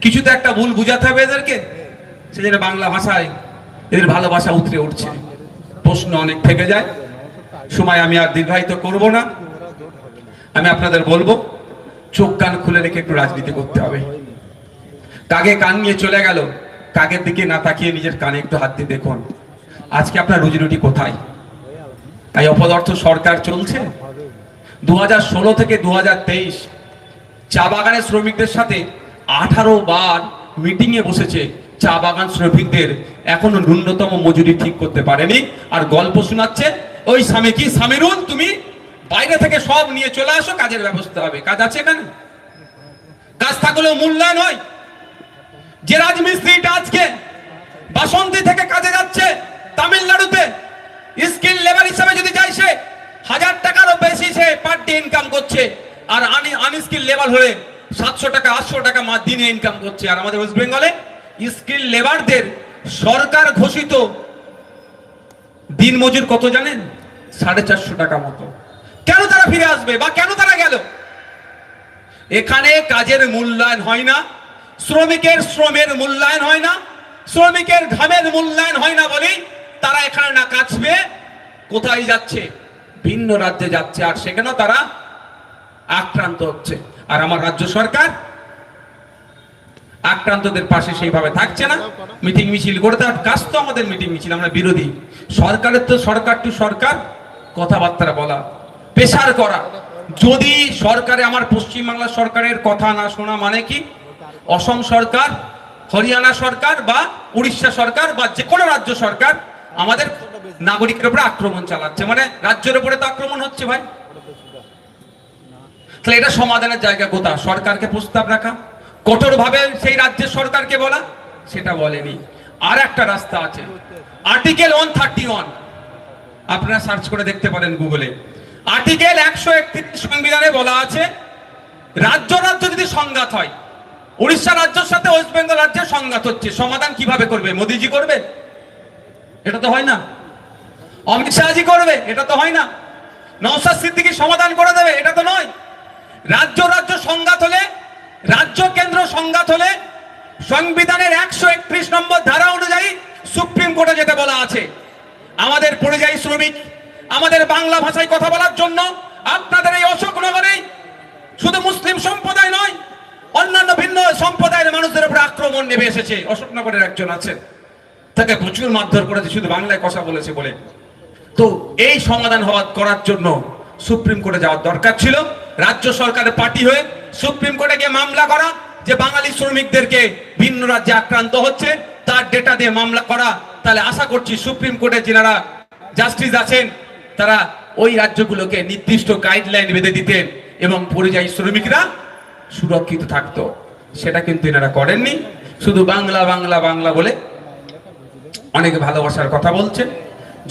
কিছু তো একটা ভুল বুঝাতে হবে এদেরকে, সেজন্য বাংলা ভাষায় এদের ভালোবাসা উতরে উঠছে। প্রশ্ন অনেক থেকে যায়, সময় আমি আর দীর্ঘায়িত করব না। আমি আপনাদের বলবো, চোখ কান খুলে রেখে একটু রাজনীতি করতে হবে। কাকে কান নিয়ে চলে গেল, কাকের দিকে না তাকিয়ে নিজের কানে একটু হাত দিয়ে দেখুন আজকে আপনার রুজি রুটি কোথায়। তাই অপদার্থ সরকার চলছে। 2016 থেকে 2023 চা বাগানের শ্রমিকদের সাথে 18 বার মিটিং এ বসেছে। চা বাগান শ্রমিকদের এখনো ন্যূনতম মজুরি ঠিক করতে পারেনি, আর গল্প শোনাচ্ছে ওই স্বামী কি সামিরুল, তুমি বাইরে থেকে সব নিয়ে চলে আসো, কাজের ব্যবস্থা হবে। কাজ আছে এখানে? কাজ থাকলেও মূল্যায়ন হয়। যে রাজমিস্ত্রিটা আজকে বাসন্তী থেকে কাজে যাচ্ছে তামিলনাড়ুতে, স্কিল লেবার হিসাবে যদি যায়, সে 1000 টাকারও বেশি সে পার ডে ইনকাম করছে, আর আনস্কিল লেবার হলে 700 টাকা 800 টাকা দিনে ইনকাম করছে। আর আমাদের ওয়েস্ট বেঙ্গলে স্কিল লেবারদের সরকার ঘোষিত দিন মজুর কত জানেন? 450 টাকা মতো। কেন তারা ফিরে আসবে, বা কেন তারা গেল? এখানে কাজের মূল্যায়ন হয় না, শ্রমিকের শ্রমের মূল্যায়ন হয় না, শ্রমিকের ঘামের মূল্যায়ন হয় না বলেই তারা এখানে না কাজ পেয়ে কোথায় যাচ্ছে? ভিন্ন রাজ্যে যাচ্ছে, আর সেখানেও তারা আক্রান্ত হচ্ছে। আর আমার রাজ্য সরকার আক্রান্তদের পাশে সেইভাবে থাকছে না, মিটিং মিছিল করে দেওয়ার কাজ তো আমাদের মিটিং মিছিল। আমরা বিরোধী, সরকারের তো সরকার টু সরকার কথাবার্তা বলা, প্রেসার করা। যদি সরকারে আমার পশ্চিমবাংলা সরকারের কথা না শোনা মানে কি অসম সরকার, হরিয়ানা সরকার বা উড়িষ্যা সরকার বা যে কোনো রাজ্য সরকার আমাদের নাগরিকের উপরে আক্রমণ চালাচ্ছে, মানে রাজ্যের উপরে তো আক্রমণ হচ্ছে ভাই। তাহলে এটা সমাধানের জায়গা কোথায়? সরকারকে প্রস্তাব রাখা, কঠোরভাবে সেই রাজ্যের সরকারকে বলা, সেটা বলেনি। আর একটা রাস্তা আছে, আর্টিকেল 131, আপনারা সার্চ করে দেখতে পারেন গুগলে। আর্টিকেল 131 সংবিধানে বলা আছে রাজ্য রাজ্য যদি সংঘাত হয়, উড়িষ্যা রাজ্যের সাথে ওয়েস্ট বেঙ্গল রাজ্যের সংঘাত হচ্ছে, সমাধান কিভাবে করবে? মোদিজি করবে? এটা তো হয় না। অমিত শাহজি করবে? এটা তো হয় না। নওশাদ সিদ্দিকী সমাধান করে দেবে? এটা তো নয়। রাজ্য রাজ্য সংঘাত হলে, রাজ্য কেন্দ্র সংঘাত হলে সংবিধানের 131 নম্বর ধারা অনুযায়ী সুপ্রিম কোর্টে যেতে বলা আছে। আমাদের পরিযায়ী শ্রমিক, আমাদের বাংলা ভাষায় কথা বলার জন্য আপনাদের এই অশোকনগরে শুধু মুসলিম সম্প্রদায় নয়, অন্যান্য ভিন্ন সম্প্রদায়ের মানুষদের উপর আক্রমণ নেমে এসেছে। অশোকনগরের একজন আছে, তাকে প্রচুর মারধর করেছে শুধু বাংলায় কথা বলেছে বলে। তো এই সমাধান করার জন্য সুপ্রিম কোর্টে যাওয়ার দরকার ছিল। রাজ্য সরকারের পার্টি হয়ে সুপ্রিম কোর্টে গিয়ে মামলা করা, যে বাঙালি শ্রমিকদেরকে ভিন্ন রাজ্যে আক্রান্ত হচ্ছে তার ডেটা দিয়ে মামলা করা। তাহলে আশা করছি সুপ্রিম কোর্টে যারা জাস্টিস আছেন তারা ওই রাজ্যগুলোকে নির্দিষ্ট গাইডলাইন বেঁধে দিতেন এবং পরিযায়ী শ্রমিকরা সুরক্ষিত থাকতো। সেটা কিন্তু এনারা করেননি, শুধু বাংলা বাংলা বাংলা বলে অনেকে ভালোবাসার কথা বলছে।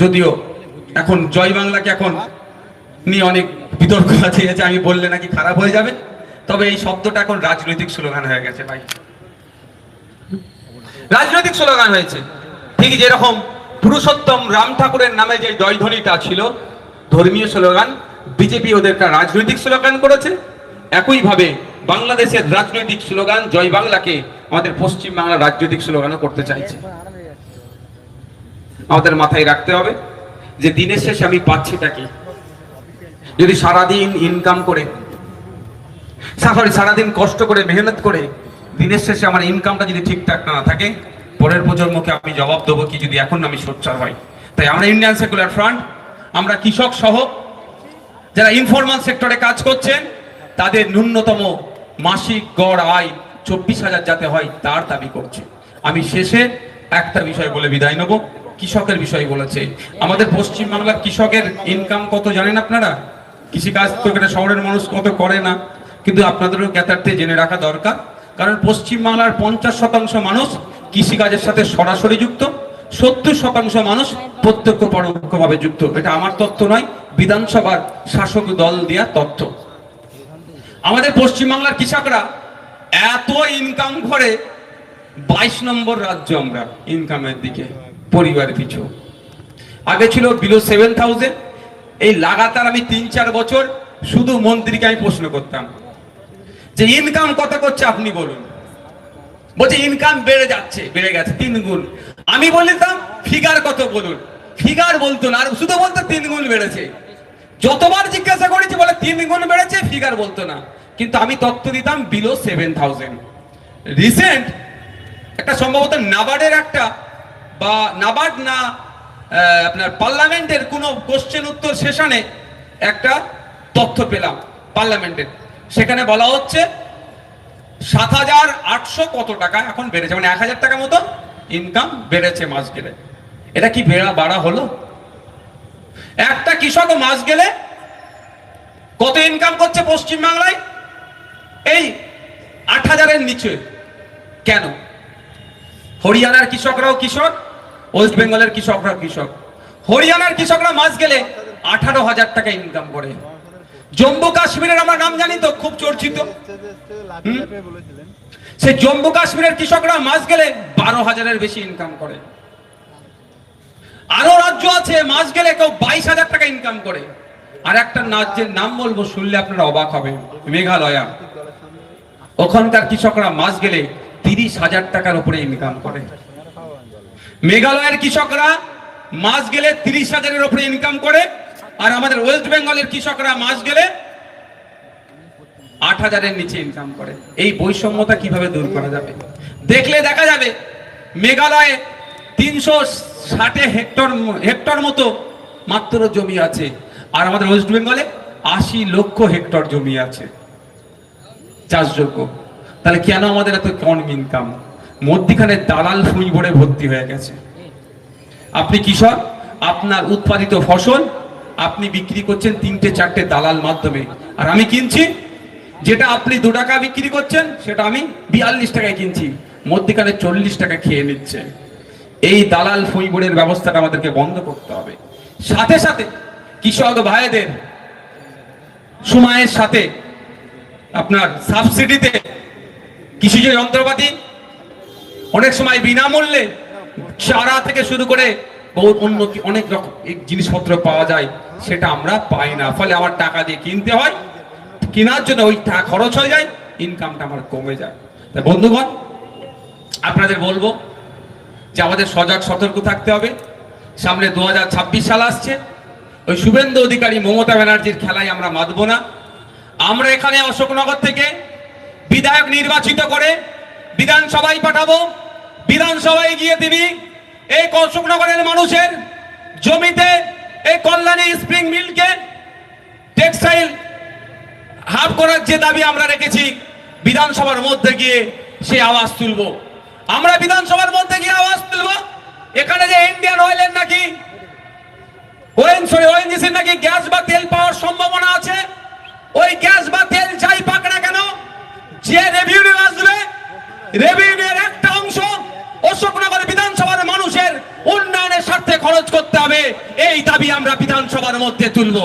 যদিও এখন জয় বাংলাকে এখন নিয়ে অনেক বিতর্ক আছে, আমি বললে নাকি খারাপ হয়ে যাবে, তবে এই শব্দটা এখন রাজনৈতিক স্লোগান হয়ে গেছে ভাই, রাজনৈতিক স্লোগান হয়েছে। ঠিক যেরকম পুরুষোত্তম রাম ঠাকুরের নামে যে জয়ধ্বনিটা ছিল ধর্মীয় স্লোগান, বিজেপি ওদেরটা রাজনৈতিক স্লোগান করেছে। একইভাবে বাংলাদেশের রাজনৈতিক স্লোগান জয় বাংলাকে আমাদের পশ্চিম বাংলার রাজনৈতিক স্লোগানও করতে চাইছে। আমাদের মাথায় রাখতে হবে যে দিনের শেষে আমি পাচ্ছিটা কি। যদি সারাদিন ইনকাম করে, সারাদিন কষ্ট করে মেহনত করে দিনের শেষে আমার ইনকামটা যদি ঠিকঠাক না থাকে, পরের প্রজন্মকে আমি জবাব দেবো কি যদি এখন আমি সোচ্চার হয়। তাই আমরা ইন্ডিয়ান সেকুলার ফ্রন্ট, আমরা কৃষক সহ যারা ইনফরমাল সেক্টরে কাজ করছেন তাদের ন্যূনতম মাসিক গড় আয় 24,000 যাতে হয় তার দাবি করছি। আমি শেষে একটা বিষয় বলে বিদায় নেব, কৃষকের বিষয় বলেছে। আমাদের পশ্চিমবাংলার কৃষকের ইনকাম কত জানেন আপনারা? কৃষিকাজ তো শহরের মানুষ কত করে না, কিন্তু আপনাদেরও জ্ঞাতার্থে জেনে রাখা দরকার। কারণ পশ্চিমবাংলার 50% মানুষ কৃষিকাজের সাথে সরাসরি যুক্ত, 70% মানুষ প্রত্যক্ষ পরোক্ষভাবে যুক্ত। এটা আমার তথ্য নয়, বিধানসভার শাসক দল দেওয়া তথ্য। আমাদের পশ্চিমবাংলার কৃষকরা এত ইনকাম করে, 22 নম্বর রাজ্য আমরা ইনকামের দিকে পরিবার পিছু। আগে ছিল বিলো 7,000। এই লাগাতার আমি 3-4 বছর শুধু মন্ত্রীকে আমি প্রশ্ন করতাম যে ইনকাম কত করছে আপনি বলুন। বলছে ইনকাম বেড়ে যাচ্ছে, বেড়ে গেছে 3 গুণ। আমি বলতাম ফিগার কত বলুন, ফিগার বলতো না, আর শুধু বলতো 3 গুণ বেড়েছে। যতবার জিজ্ঞাসা করেছি বলে 3 গুণ বেড়েছে, ফিগার বলতো না। কিন্তু আমি তথ্য দিতাম বিলো 7,000। রিসেন্ট একটা সম্ভবত নাবার্ডের একটা বা নাবার্ড না আপনার পার্লামেন্টের কোনো কোশ্চেন উত্তর সেশনে একটা তথ্য পেলাম পার্লামেন্টের, সেখানে বলা হচ্ছে 7,800 কত টাকা এখন বেড়েছে, মানে 1,000 টাকা মতো ইনকাম বেড়েছে মাস গেলে। এটা কি বাড়া হলো? একটা কৃষক মাস গেলে কত ইনকাম করছে পশ্চিমবাংলায়? এই 8,000-এর নিচে। কেন? হরিয়ানার কৃষকরাও কৃষক, ওয়েস্ট বেঙ্গলের কৃষকরাও কৃষক। হরিয়ানার কৃষকরা মাস গেলে 18,000 টাকা ইনকাম করে। জম্মু কাশ্মীরের আমরা নাম জানি তো, খুব চর্চিত। সেই জম্মু কাশ্মীরের কৃষকরা মাস গেলে 12,000-এর বেশি ইনকাম করে। আরো রাজ্য আছে মাস গেলে কেউ 22,000 টাকা ইনকাম করে। আর একটা রাজ্যের নাম বলবো, শুনলে আপনারা অবাক হবেন, মেঘালয়া। ওখানকার কৃষকরা মাস গেলে 30,000 টাকার উপরে ইনকাম করে। মেঘালয়ের কৃষকরা মাস গেলে 30,000-এর উপরে ইনকাম করে। আর আমাদের ওয়েস্ট বেঙ্গলের কৃষকরা মাস গেলে 8,000-এর নিচে ইনকাম করে। এই বৈষম্যতা কিভাবে দূর করা যাবে? দেখলে দেখা যাবে মেঘালয়ে 360 হেক্টর মতো মাত্র জমি আছে, আর আমাদের ওয়েস্ট বেঙ্গলে 80 লক্ষ হেক্টর জমি আছে চাষযোগ্য। তাহলে কেন আমাদের এত কম ইনকাম? মধ্যখানে দালাল ফুঁই ভরে ভর্তি হয়ে গেছে। আপনি কৃষক, আপনার উৎপাদিত ফসল আপনি বিক্রি করছেন 3-4টে দালাল মাধ্যমে, আর আমি কিনছি যেটা আপনি 2 টাকা বিক্রি করছেন সেটা আমি 42 টাকায় কিনছি, মধ্যখানে 40 টাকা খেয়ে নিচ্ছে। এই দালাল ফুঁইবুড়ের ব্যবস্থাটা আমাদেরকে বন্ধ করতে হবে। সাথে সাথে কৃষক ভাইদের সময়ের সাথে আপনার সাবসিডিতে কৃষিজ যন্ত্রপাতি অনেক সময় বিনামূল্যে চারা থেকে শুরু করে অন্য অনেক রকম জিনিসপত্র পাওয়া যায়, সেটা আমরা পাই না। ফলে আমার টাকা দিয়ে কিনতে হয়, কেনার জন্য ওই টাকা খরচ হয়ে যায়, ইনকামটা আমার কমে যায়। তাই বন্ধুগণ, আপনাদের বলবো যে আমাদের সজাগ সতর্ক থাকতে হবে। সামনে 2026 সাল আসছে, ওই শুভেন্দু অধিকারী মমতা ব্যানার্জির খেলায় আমরা মাতবো না। আমরা এখানে অশোকনগর থেকে বিধায়ক নির্বাচিত করে বিধানসভায় পাঠাবো। বিধানসভায় গিয়ে তিনি এই অশোকনগরের মানুষের জমিতে এই কল্যাণী স্প্রিং মিলকে টেক্সটাইল হাব করার যে দাবি আমরা রেখেছি, বিধানসভার মধ্যে গিয়ে সে আওয়াজ তুলবো। আমরা বিধানসভার মধ্যে গিয়ে আওয়াজ তুলবো এখানে যে ইন্ডিয়ান অয়েলের নাকি ওএনজিসির নাকি গ্যাস বা তেল পাওয়ার সম্ভাবনা আছে। ওই গ্যাস বা তেল যাই পাক না কেন, যে রেভিনিউ আসবে, রেভিনিউর একটা অংশ অশোকনগর বিধানসভার মানুষের উন্নয়নের স্বার্থে খরচ করতে হবে। এই দাবি আমরা বিধানসভার মধ্যে তুলব।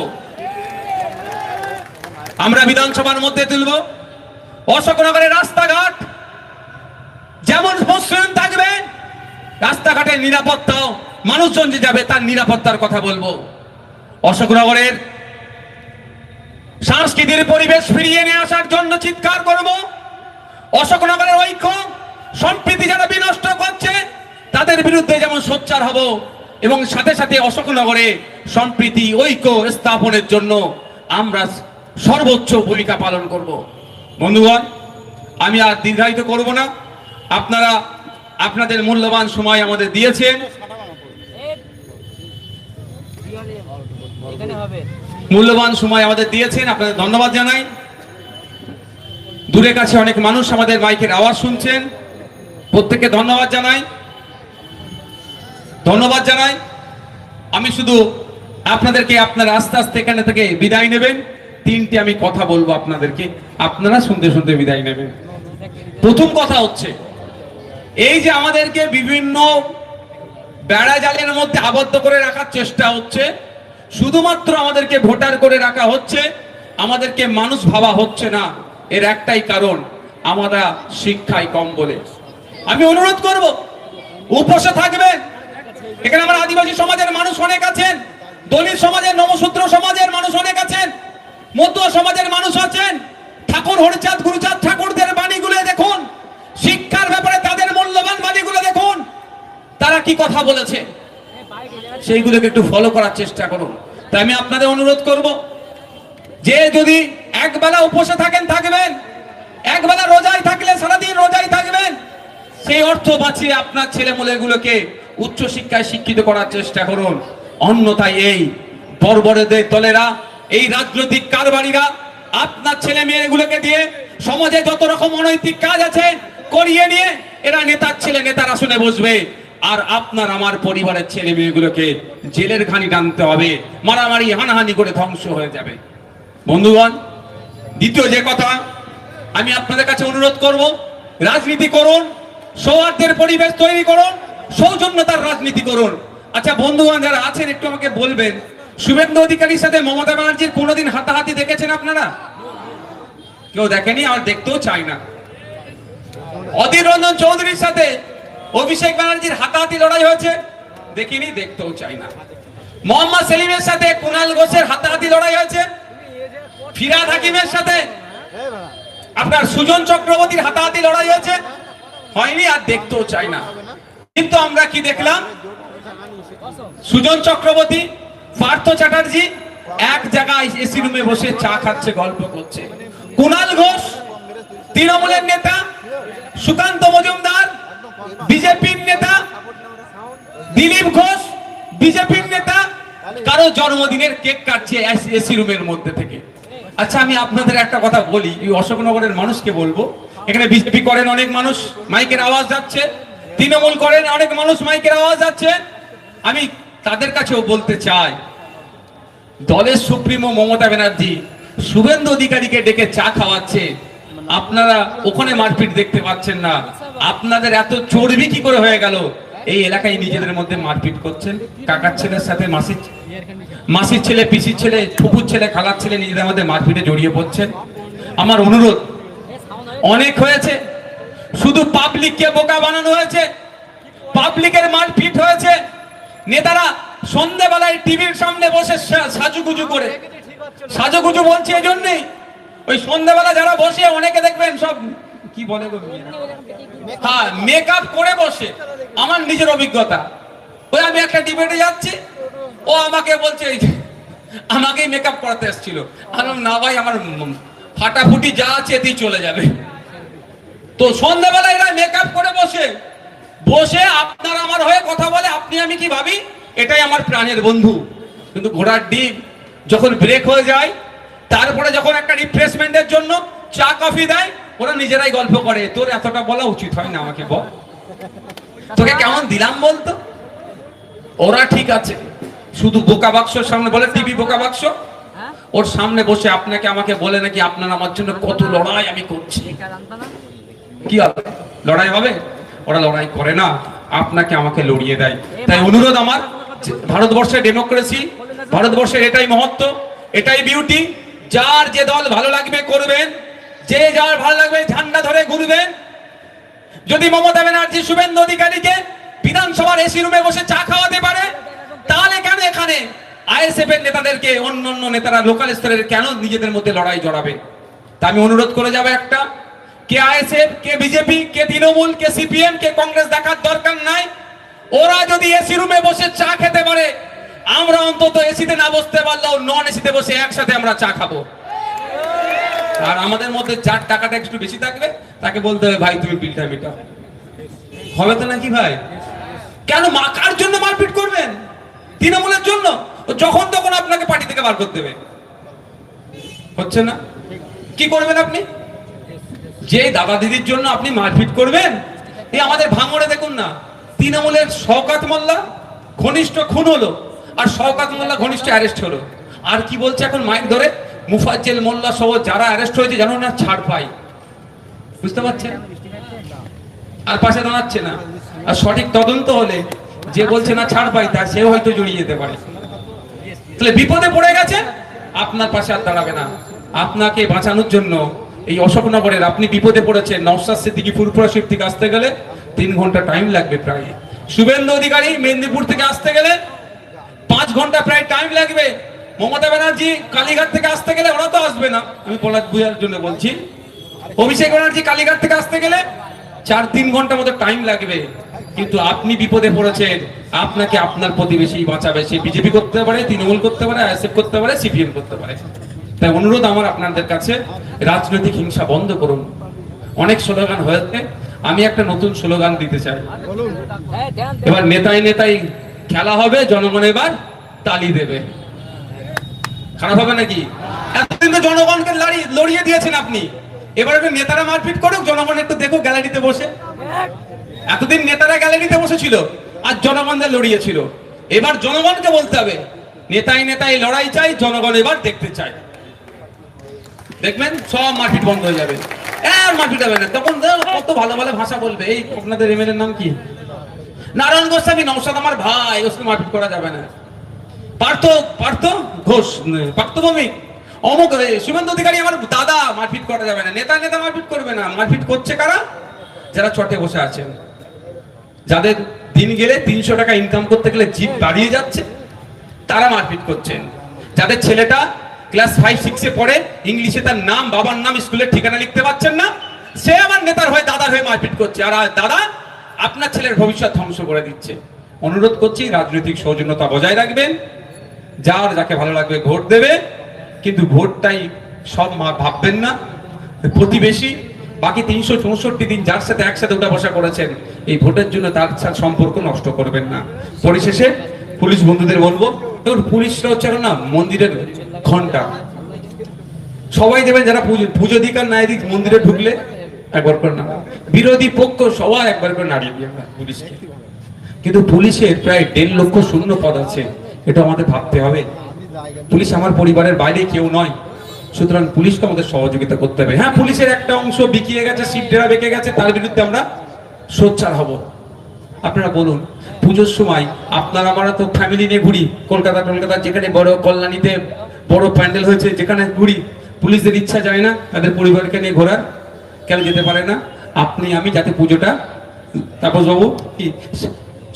আমরা বিধানসভার মধ্যে তুলব। অশোকনগরের রাস্তাঘাট যেমন মসৃণ থাকবে, রাস্তাঘাটের নিরাপত্তাও, মানুষজন যে যাবে তার নিরাপত্তার কথা বলবো। অশোকনগরের সাংস্কৃতিক পরিবেশ ফিরিয়ে নিয়ে আসার জন্য চিৎকার করব। অশোকনগরের ঐক্য সম্প্রীতি যারা বিনষ্ট করছে তাদের বিরুদ্ধে যেমন সোচ্চার হব, এবং সাথে সাথে অশোকনগরে সম্প্রীতি ঐক্য স্থাপনের জন্য আমরা সর্বোচ্চ ভূমিকা পালন করব। বন্ধুগণ, আমি আর দীর্ঘায়িত করব না। আপনারা আপনাদের মূল্যবান সময় আমাদের দিয়েছেন, মূল্যবান সময় আমাদের দিয়েছেন, আপনাদের ধন্যবাদ জানাই। দূরে কাছে অনেক মানুষ আমাদের মাইকের আওয়াজ শুনছেন, প্রত্যেককে ধন্যবাদ জানাই। আমি শুধু আপনাদেরকে আপনারা আস্তে আস্তে এখানে থেকে বিদায় নেবেন। 3টে আমি কথা বলবো আপনাদেরকে, আপনারা শুনতে শুনতে বিদায় নেবেন। প্রথম কথা হচ্ছে, এই যে আমাদেরকে বিভিন্ন বেড়া জালের মধ্যে আবদ্ধ করে রাখার চেষ্টা হচ্ছে, শুধুমাত্র আমাদেরকে ভোটার করে রাখা হচ্ছে, আমাদেরকে মানুষ ভাবা হচ্ছে না। এর একটাই কারণ, আমরা শিক্ষায় কম বলে। আমি অনুরোধ করব, উপসে থাকবেন। এখানে আমার আদিবাসী সমাজের মানুষ অনেক আছেন, দলিত সমাজের, নমশূদ্র সমাজের মানুষ অনেক আছেন, মতুয়া সমাজের মানুষ আছেন। ঠাকুর হরিচাঁদ গুরুচাঁদ ঠাকুরদের বাণীগুলো দেখুন, শিক্ষার ব্যাপারে তাদের মূল্যবান বাণীগুলো দেখুন, তারা কি কথা বলেছে, সেইগুলোকে একটু ফলো করার চেষ্টা করুন। তাই আমি আপনাদের অনুরোধ করব যে যদি একবেলা উপসে থাকেন থাকবেন, একবেলা রোজায় থাকলে সারাদিন রোজায় থাকবেন, সেই অর্থ বাঁচিয়ে আপনার ছেলেমেয়েগুলোকে উচ্চ শিক্ষায় শিক্ষিত করার চেষ্টা করুন। অন্যথায় এই বর্বরদের দলেরা, এই রাজনৈতিক কারবারিরা আপনার ছেলে মেয়েগুলোকে দিয়ে সমাজে যত রকম অনৈতিক কাজ আছে করিয়ে নিয়ে এরা নেতার ছেলে নেতার আসনে বসবে, আর আপনার আমার পরিবারের ছেলে মেয়েগুলোকে জেলের ঘানি টানতে হবে, মারামারি হানাহানি করে ধ্বংস হয়ে যাবে। বন্ধুগণ, দ্বিতীয় যে কথা আমি আপনাদের কাছে অনুরোধ করব, রাজনীতি করুন, সৌহার্দ্যের পরিবেশ তৈরি করুন, সৌজন্যতার রাজনীতি করুন। আচ্ছা বন্ধুগণ যারা আছেন, একটু আমাকে বলবেন, শুভেন্দু অধিকারীর সাথে মমতা ব্যানার্জির কোনোদিন হাতাহাতি দেখেছেন আপনারা? কেউ দেখেনি, আর দেখতেও চাই না। অধীর রঞ্জন চৌধুরীর সাথে অভিষেক ব্যানার্জির হাতাহাতি লড়াই হয়েছে? দেখিনি, দেখতেও চাই না। মোহাম্মদ সেলিমের সাথে কুণাল ঘোষের হাতাহাতি লড়াই হয়েছে? ফিরহাদ হাকিমের সাথে আপনার সুজন চক্রবর্তীর হাতাহাতি লড়াই হয়েছে? হয়নি, আর দেখতেও চাই না। কিন্তু আমরা কি দেখলাম, সুজন চক্রবর্তী, পার্থ চ্যাটার্জি এক জায়গায় এসি রুমে বসে চা খাচ্ছে, গল্প করছে। কুণাল ঘোষ তৃণমূলের নেতা, সুকান্ত মজুমদার বিজেপির নেতা, দিলীপ ঘোষ বিজেপির নেতা, কারো জন্মদিনের কেক কাটছে এসি রুমের মধ্যে থেকে। আচ্ছা, আমি আপনাদের একটা কথা বলি, এই অশোকনগরের মানুষকে বলবো, এখানে বিজেপি করেন অনেক মানুষ, মাইকের আওয়াজ যাচ্ছে, তৃণমূল করেন অনেক মানুষ, মাইকের আওয়াজ যাচ্ছে। আমি তাদের কাছেও বলতে চাই, দলের সুপ্রিমো মমতা ব্যানার্জি শুভেন্দু অধিকারীকে ডেকে চা খাওয়াচ্ছে, আপনারা ওখানে মারপিট দেখতে পাচ্ছেন না। আপনাদের এত চর্বি কি করে হয়ে গেল? এই এলাকায় নিজেদের মধ্যে মারপিট করছেন, কাকার ছেলের সাথে মাসির ছেলে, পিসির ছেলে, ফুপুর ছেলে, খালার ছেলে নিজেদের মধ্যে মারপিটে জড়িয়ে পড়ছেন। আমার অনুরোধ, অনেক হয়েছে, শুধু পাবলিককে বোকা বানানো হয়েছে, পাবলিকের মারপিট হয়েছে। নেতারা সন্ধ্যাবেলায় টিভির সামনে বসে সাজুগুজু বলছে এই জন্যই, ওই সন্ধ্যাবেলা যারা বসে অনেকে দেখবেন সব কি বলে, হ্যাঁ, মেকআপ করে বসে। আমার নিজের অভিজ্ঞতা, ওই আমি একটা ডিবেটে যাচ্ছি, ও আমাকে বলছে আমাকেই মেকআপ করাতে এসেছিল। আমি না ভাই, আমার ফাটাফুটি যা আছে এতেই চলে যাবে। তো সন্ধ্যাবেলা এরা মেকআপ করে বসে আপনার আমার হয়ে কথা বলে, আপনি আমি কি ভাবি এটাই আমার প্রাণের বন্ধু। কিন্তু ঘোড়ার ডিম যখন ব্রেক হয়ে যায়, তারপরে যখন একটা রিফ্রেশমেন্টের জন্য চা কফি দেয়, ওরা নিজেরাই গল্প করে, তোর এতটা বলা উচিত হয় না, আমাকে বল তোকে কেমন দিলাম বলতো। ওরা ঠিক আছে, শুধু বোকা বাক্সর সামনে বলে, টিভি বোকা বাক্স, ওর সামনে বসে আপনাকে আমাকে বলে নাকি আপনার আমার জন্য কত লড়াই আমি করছি। কি হবে? লড়াই হবে? ওরা লড়াই করে না, আপনাকে আমাকে লড়িয়ে দেয়। তাই অনুরোধ আমার, ভারতবর্ষের ডেমোক্রেসি, ভারতবর্ষের এটাই মহত্ব, এটাই বিউটি। যার যে দল ভালো লাগবে করবেন, যে যার ভালো লাগবে ঝান্ডা ধরে ঘুরবেন। যদি মমতা ব্যানার্জি শুভেন্দু অধিকারীকে বিধানসভার এসি রুমে বসে চা খাওয়াতে পারে, তাহলে কেন এখানে আইএসএফ এর নেতাদেরকে, অন্যান্য নেতারা লোকাল স্তরের কেন নিজেদের মধ্যে লড়াই জড়াবে? তা আমি অনুরোধ করে যাবো একটা, কে আইএসএফ, কে বিজেপি, কে তৃণমূল, কে সিপিএম, কে কংগ্রেস দেখার দরকার নাই। ওরা যদি এসি রুমে বসে চা খেতে পারে, আমরা অন্তত এসিতে না বসতে পারলেও নন এসিতে বসে একসাথে আমরা চা খাবো। আর আমাদের মধ্যে যার টাকাটা একটু বেশি থাকবে, তাকে বলতে হবে ভাই তুমি বিলটা মেটাও। হবে তো নাকি ভাই? কেন কার জন্য মারপিট করবেন? তৃণমূলের জন্য? যখন তখন আপনাকে পার্টি থেকে বার করতে দেবে, হচ্ছে না? কি করবেন আপনি? যে দাদা দিদির জন্য আপনি মারপিট করবেন? এই আমাদের ভাঙড়ে দেখুন না, তৃণমূলের শওকত মোল্লা ঘনিষ্ঠ খুন হলো, আর শওকত মোল্লা ঘনিষ্ঠ অ্যারেস্ট হলো। আর কি বলছে এখন মাইক ধরে, মুফাজ্জেল মোল্লা সহ যারা অ্যারেস্ট হয়েছে জানো না ছাড় পাই। বুঝতে পারছেন? আর পাশে দাঁড়াচ্ছে না। আর সঠিক তদন্ত হলে যে বলছে না ছাড় পাই, তার সেও হয়তো জড়িয়ে যেতে পারে। তাহলে বিপদে পড়ে গেছে, আপনার পাশে আর দাঁড়াবে না। আপনাকে বাঁচানোর জন্য এই অশোকনগরের, আপনি বিপদে পড়েছেন, নওশাদ সিদ্দিকী ফুরফুরা শিব থেকে আসতে গেলে 3 ঘন্টা টাইম লাগবে প্রায়। শুভেন্দু অধিকারী মেদিনীপুর থেকে আসতে গেলে 5 ঘন্টা প্রায় টাইম লাগবে। মমতা ব্যানার্জি কালীঘাট থেকে আসতে গেলে, ওরা তো আসবে না, আমি পলাশ ভূঁইয়ার জন্য বলছি, অভিষেক ব্যানার্জি কালীঘাট থেকে আসতে গেলে 4-3 ঘন্টা মতো টাইম লাগবে। কিন্তু আপনি বিপদে পড়েছেন, আপনাকে আপনার প্রতিবেশী বাঁচাবে। সে বিজেপি করতে পারে, তৃণমূল করতে পারে, আইএসএফ করতে পারে, সিপিএম করতে পারে। তাই অনুরোধ আমার আপনাদের কাছে, রাজনৈতিক হিংসা বন্ধ করুন। অনেক স্লোগান হয়েছে, আমি একটা নতুন স্লোগান দিতে চাই। এবার নেতাই নেতাই খেলা হবে, জনগণ এবার তালি দেবে। খারাপ হবে নাকি? এতদিন তো জনগণকে লড়িয়ে দিয়েছেন আপনি, এবার একটু নেতারা মারপিট করুক, জনগণ একটু দেখো গ্যালারিতে বসে। এতদিন নেতারা গ্যালারিতে বসেছিল আর জনগণদের লড়িয়েছিল, এবার জনগণকে বলতে হবে নেতাই নেতাই লড়াই চাই, জনগণ এবার দেখতে চাই। দেখবেন সব মারপিট বন্ধ হয়ে যাবে, আর মারপিট হবে না। তখন কত ভালো ভালো ভাষা বলবে। এই আপনাদের এমএলএর নাম কি? নারায়ণ গোস্বামী। নওশাদ আমার ভাই, ওকে মারপিট করা যাবে না। পার্থ ঘোষ, পার্থভৌমিক, অমুক শুভেন্দু অধিকারী আমার দাদা, মারপিট করা যাবে না। নেতা নেতা মারপিট করবে না। মারপিট করছে কারা? যারা চটে বসে আছেন, যাদের দিন গেলে 300 টাকা ইনকাম করতে গেলে জিভ বাড়িয়ে যাচ্ছে, তারা মারপিট করছেন। যাদের ছেলেটা ক্লাস 5-6 পড়ে, ইংলিশে তার নাম, বাবার নাম, স্কুলের ঠিকানা লিখতে পারছেন না, সে আমার নেতার হয়ে, দাদার হয়ে মারপিট করছে। আর দাদা আপনার ছেলের ভবিষ্যৎ ধ্বংস করে দিচ্ছে। অনুরোধ করছি, রাজনৈতিক সৌজন্যতা বজায় রাখবেন। যার যাকে ভালো লাগবে ভোট দেবে, কিন্তু ভোটটাই সব ভাববেন না। প্রতিবেশী, বাকি 364 দিন যার সাথে একসাথে উঠা বসা করেছেন, এই ভোটের জন্য তার সাথে সম্পর্ক নষ্ট করবেন না। পরিশেষে পুলিশ বন্ধুদের বলবো, দেখুন পুলিশরা হচ্ছে না মন্দিরের ঘন্টা। সবাই দেবেন যারা পুজো দিক আর ন্যায় দিক মন্দিরে ঢুকলে একবার করে না, বিরোধী পক্ষ সবাই একবার করে নাড়িয়ে দিয়ে পুলিশকে। কিন্তু পুলিশের প্রায় 1.5 লক্ষ শূন্য পদ আছে, এটা আমাদের ভাবতে হবে। পুলিশ আমার পরিবারের বাইরে কেউ নয়, সুতরাং পুলিশকে আমাদের সহযোগিতা করতে হবে। হ্যাঁ, পুলিশের একটা অংশ বিকিয়ে গেছে, সিটডেরা বেঁকে গেছে, তার বিরুদ্ধে আমরা সোচ্চার হব। আপনারা বলুন, পুজোর সময় আপনারা আমরা তো ফ্যামিলি নিয়ে ঘুরি, কলকাতা যেখানে বড় কল্যাণীতে বড় প্যান্ডেল হয়েছে, যেখানে ঘুরি, পুলিশদের ইচ্ছা যায় না তাদের পরিবারকে নিয়ে ঘোরার? কেন যেতে পারে না? আপনি আমি যাতে পুজোটা তাপস বাবু কি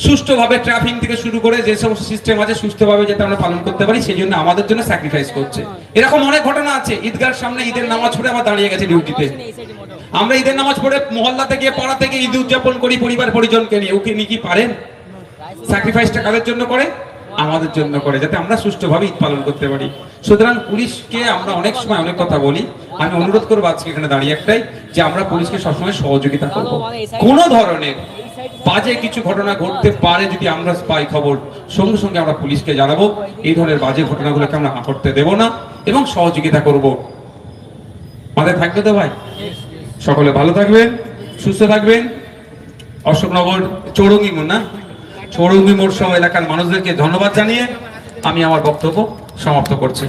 সুষ্ঠুভাবে ট্রাফিক থেকে শুরু করে যে সমস্ত সিস্টেম আছে সুষ্ঠুভাবে যাতে আমরা পালন করতে পারি, সেই জন্য আমাদের জন্য স্যাক্রিফাইস করছে। এরকম অনেক ঘটনা আছে। ঈদগাহর সামনে ঈদের নামাজ পড়ে আবার দাঁড়িয়ে গেছে ডিউটিতে। আমরা ঈদের নামাজ পড়ে মহল্লা থেকে পাড়া থেকে ঈদ উদযাপন করি পরিবার পরিজনকে নিয়ে, ওকে নিয়ে কি পারেন? স্যাক্রিফাইসটা কাদের জন্য করে? আমাদের জন্য করে, যাতে আমরা সুষ্ঠুভাবে ঈদ পালন করতে পারি। সুতরাং পুলিশকে আমরা অনেক সময় অনেক কথা বলি, আমি অনুরোধ করবো আজকে এখানে দাঁড়িয়ে একটাই, যে আমরা পুলিশকে সবসময় সহযোগিতা করব। কোনো ধরনের বাজে কিছু ঘটনা ঘটতে পারে যদি আমরা পাই খবর, সঙ্গে সঙ্গে আমরা পুলিশকে জানাবো। এই ধরনের বাজে ঘটনাগুলোকে আমরা ঘটতে দেব না এবং সহযোগিতা করব। মাথায় থাকবে তো ভাই? সকলে ভালো থাকবেন, সুস্থ থাকবেন। অশোকনগর চৌরঙ্গি মোড় না, চৌরঙ্গি মোড় সহ এলাকার মানুষদেরকে ধন্যবাদ জানিয়ে আমি আমার বক্তব্য সমাপ্ত করছি।